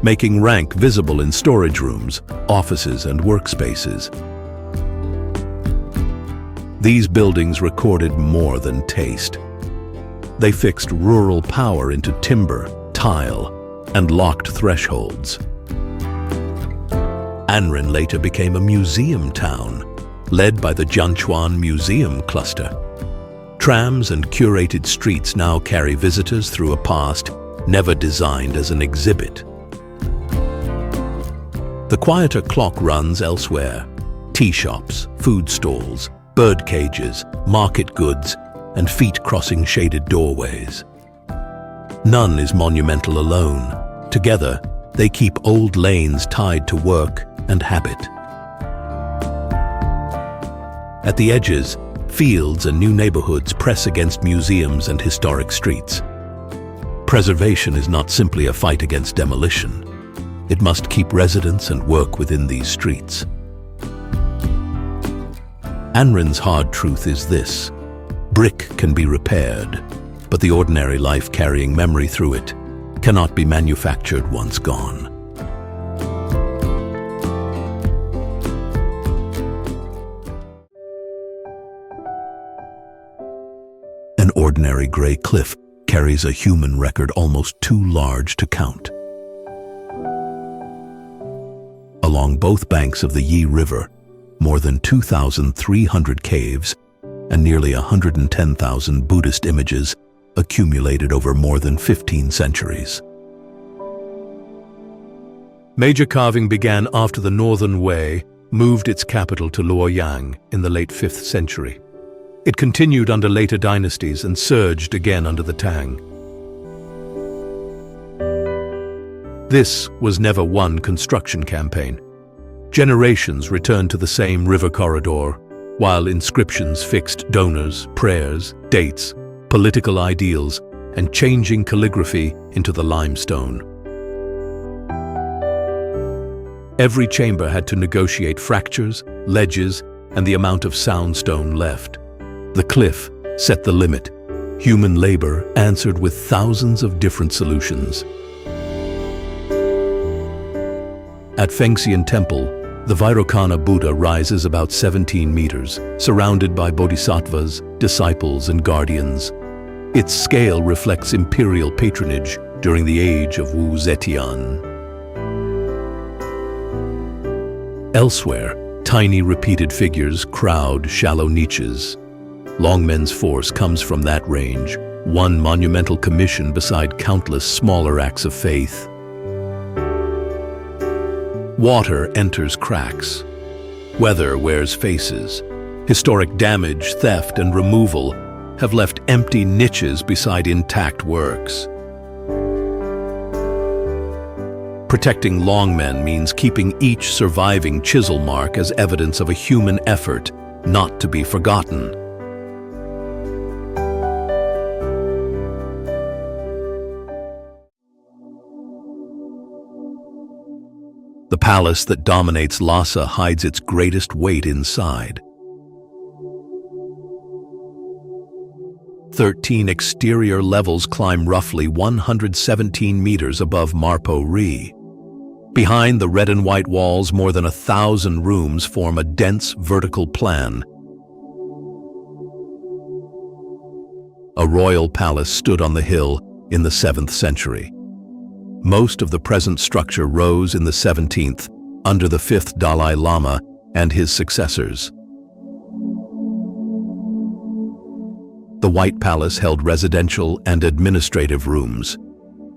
A: making rank visible in storage rooms, offices, and workspaces. These buildings recorded more than taste. They fixed rural power into timber, tile, and locked thresholds. Anrin later became a museum town, led by the Jianchuan Museum cluster. Trams and curated streets now carry visitors through a past never designed as an exhibit. The quieter clock runs elsewhere. Tea shops, food stalls, bird cages, market goods, and feet crossing shaded doorways. None is monumental alone. Together, they keep old lanes tied to work and habit. At the edges, fields and new neighborhoods press against museums and historic streets. Preservation is not simply a fight against demolition. It must keep residents and work within these streets. Anrin's hard truth is this: brick can be repaired, but the ordinary life carrying memory through it cannot be manufactured once gone. An ordinary gray cliff carries a human record almost too large to count. Along both banks of the Yi River, more than 2,300 caves and nearly 110,000 Buddhist images accumulated over more than 15 centuries. Major carving began after the Northern Wei moved its capital to Luoyang in the late 5th century. It continued under later dynasties and surged again under the Tang. This was never one construction campaign. Generations returned to the same river corridor, while inscriptions fixed donors, prayers, dates, political ideals, and changing calligraphy into the limestone. Every chamber had to negotiate fractures, ledges, and the amount of soundstone left. The cliff set the limit. Human labor answered with thousands of different solutions. At Fenghuang Temple, the Vairocana Buddha rises about 17 meters, surrounded by bodhisattvas, disciples, and guardians. Its scale reflects imperial patronage during the age of Wu Zetian. Elsewhere, tiny repeated figures crowd shallow niches. Longmen's force comes from that range, one monumental commission beside countless smaller acts of faith. Water enters cracks. Weather wears faces. Historic damage, theft, and removal have left empty niches beside intact works. Protecting Longmen means keeping each surviving chisel mark as evidence of a human effort not to be forgotten. The palace that dominates Lhasa hides its greatest weight inside. 13 exterior levels climb roughly 117 meters above Marpo Ri. Behind the red and white walls, more than 1,000 rooms form a dense vertical plan. A royal palace stood on the hill in the 7th century. Most of the present structure rose in the 17th, under the 5th Dalai Lama and his successors. The White Palace held residential and administrative rooms.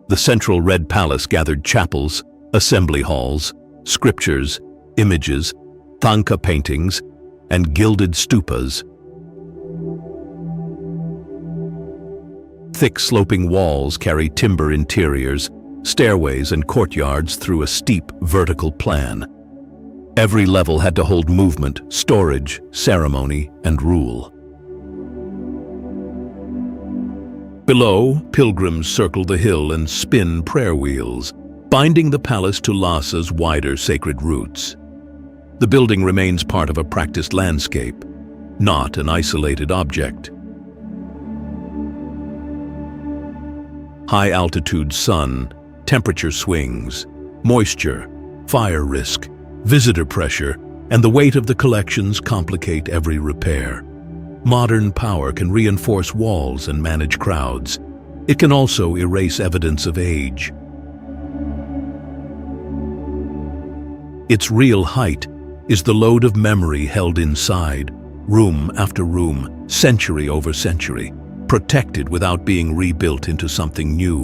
A: The central Red Palace gathered chapels, assembly halls, scriptures, images, thangka paintings, and gilded stupas. Thick sloping walls carry timber interiors, stairways and courtyards through a steep vertical plan. Every level had to hold movement, storage, ceremony, and rule. Below, pilgrims circle the hill and spin prayer wheels, binding the palace to Lhasa's wider sacred roots. The building remains part of a practiced landscape, not an isolated object. High-altitude sun, temperature swings, moisture, fire risk, visitor pressure, and the weight of the collections complicate every repair. Modern power can reinforce walls and manage crowds. It can also erase evidence of age. Its real height is the load of memory held inside, room after room, century over century, protected without being rebuilt into something new.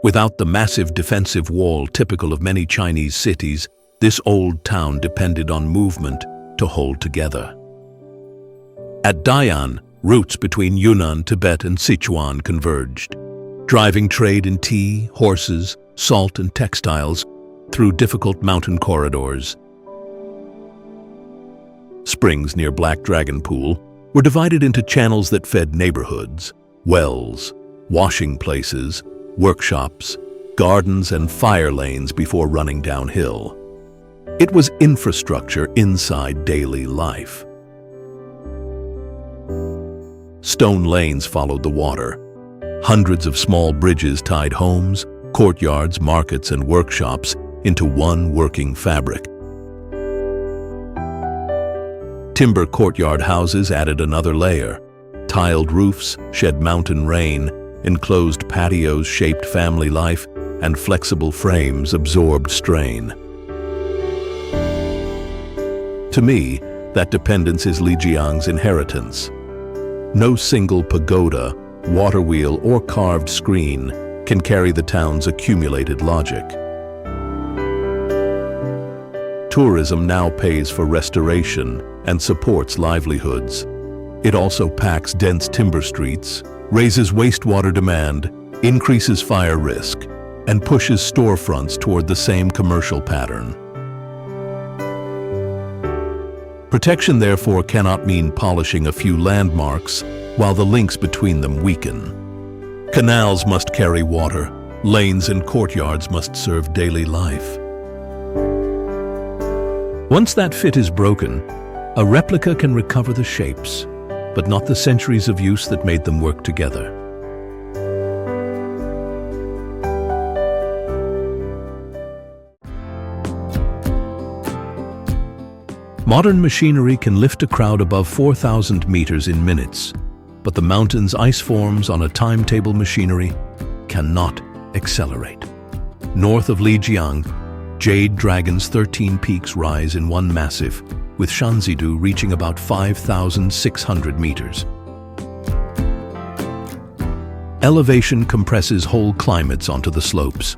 A: Without the massive defensive wall typical of many Chinese cities, this old town depended on movement to hold together. At Dai'an, routes between Yunnan, Tibet, and Sichuan converged, driving trade in tea, horses, salt, and textiles through difficult mountain corridors. Springs near Black Dragon Pool were divided into channels that fed neighborhoods, wells, washing places, workshops, gardens, and fire lanes before running downhill. It was infrastructure inside daily life. Stone lanes followed the water. Hundreds of small bridges tied homes, courtyards, markets, and workshops into one working fabric. Timber courtyard houses added another layer. Tiled roofs shed mountain rain, enclosed patios shaped family life, and flexible frames absorbed strain. To me, that dependence is Lijiang's inheritance. No single pagoda, water wheel, or carved screen can carry the town's accumulated logic. Tourism now pays for restoration and supports livelihoods. It also packs dense timber streets, raises wastewater demand, increases fire risk, and pushes storefronts toward the same commercial pattern. Protection, therefore, cannot mean polishing a few landmarks while the links between them weaken. Canals must carry water, lanes and courtyards must serve daily life. Once that fit is broken, a replica can recover the shapes, but not the centuries of use that made them work together. Modern machinery can lift a crowd above 4,000 meters in minutes, but the mountain's ice forms on a timetable machinery cannot accelerate. North of Lijiang, Jade Dragon's 13 peaks rise in one massif, with Shanxidu reaching about 5,600 meters. Elevation compresses whole climates onto the slopes.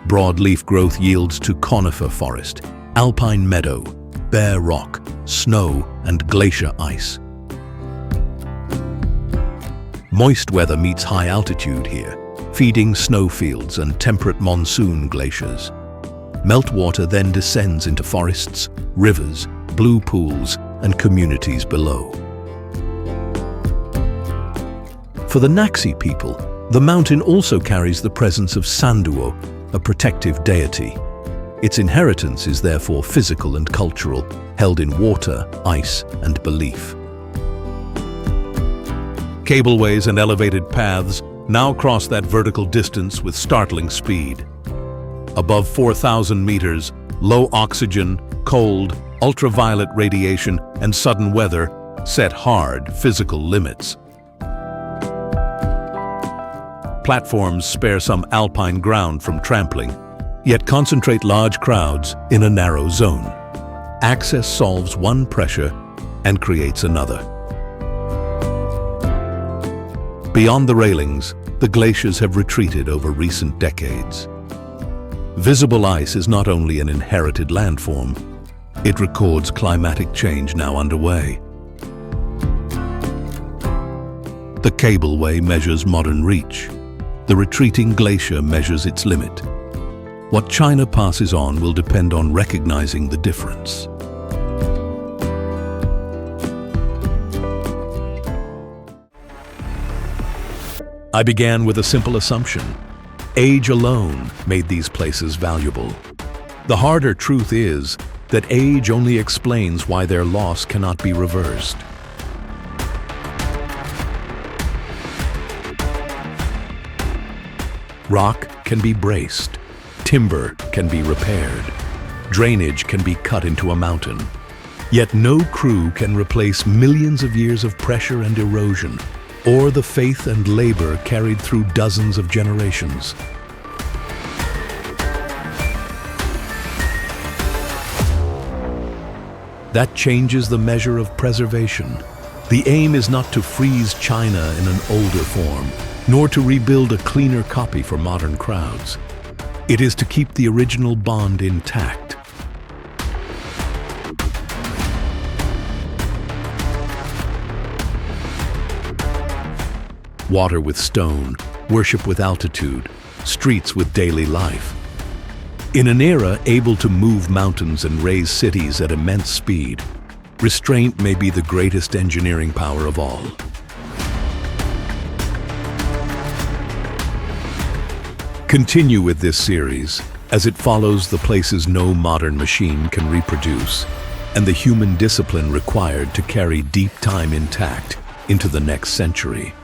A: Broadleaf growth yields to conifer forest, alpine meadow, bare rock, snow, and glacier ice. Moist weather meets high altitude here, feeding snowfields and temperate monsoon glaciers. Meltwater then descends into forests, rivers, blue pools, and communities below. For the Naxi people, the mountain also carries the presence of Sanduo, a protective deity. Its inheritance is therefore physical and cultural, held in water, ice, and belief. Cableways and elevated paths now cross that vertical distance with startling speed. Above 4,000 meters, low oxygen, cold, ultraviolet radiation, and sudden weather set hard physical limits. Platforms spare some alpine ground from trampling, yet concentrate large crowds in a narrow zone. Access solves one pressure and creates another. Beyond the railings, the glaciers have retreated over recent decades. Visible ice is not only an inherited landform, it records climatic change now underway. The cableway measures modern reach. The retreating glacier measures its limit. What China passes on will depend on recognizing the difference. I began with a simple assumption. Age alone made these places valuable. The harder truth is that age only explains why their loss cannot be reversed. Rock can be braced. Timber can be repaired. Drainage can be cut into a mountain. Yet no crew can replace millions of years of pressure and erosion, or the faith and labor carried through dozens of generations. That changes the measure of preservation. The aim is not to freeze China in an older form, nor to rebuild a cleaner copy for modern crowds. It is to keep the original bond intact. Water with stone, worship with altitude, streets with daily life. In an era able to move mountains and raise cities at immense speed, restraint may be the greatest engineering power of all. Continue with this series, as it follows the places no modern machine can reproduce, and the human discipline required to carry deep time intact into the next century.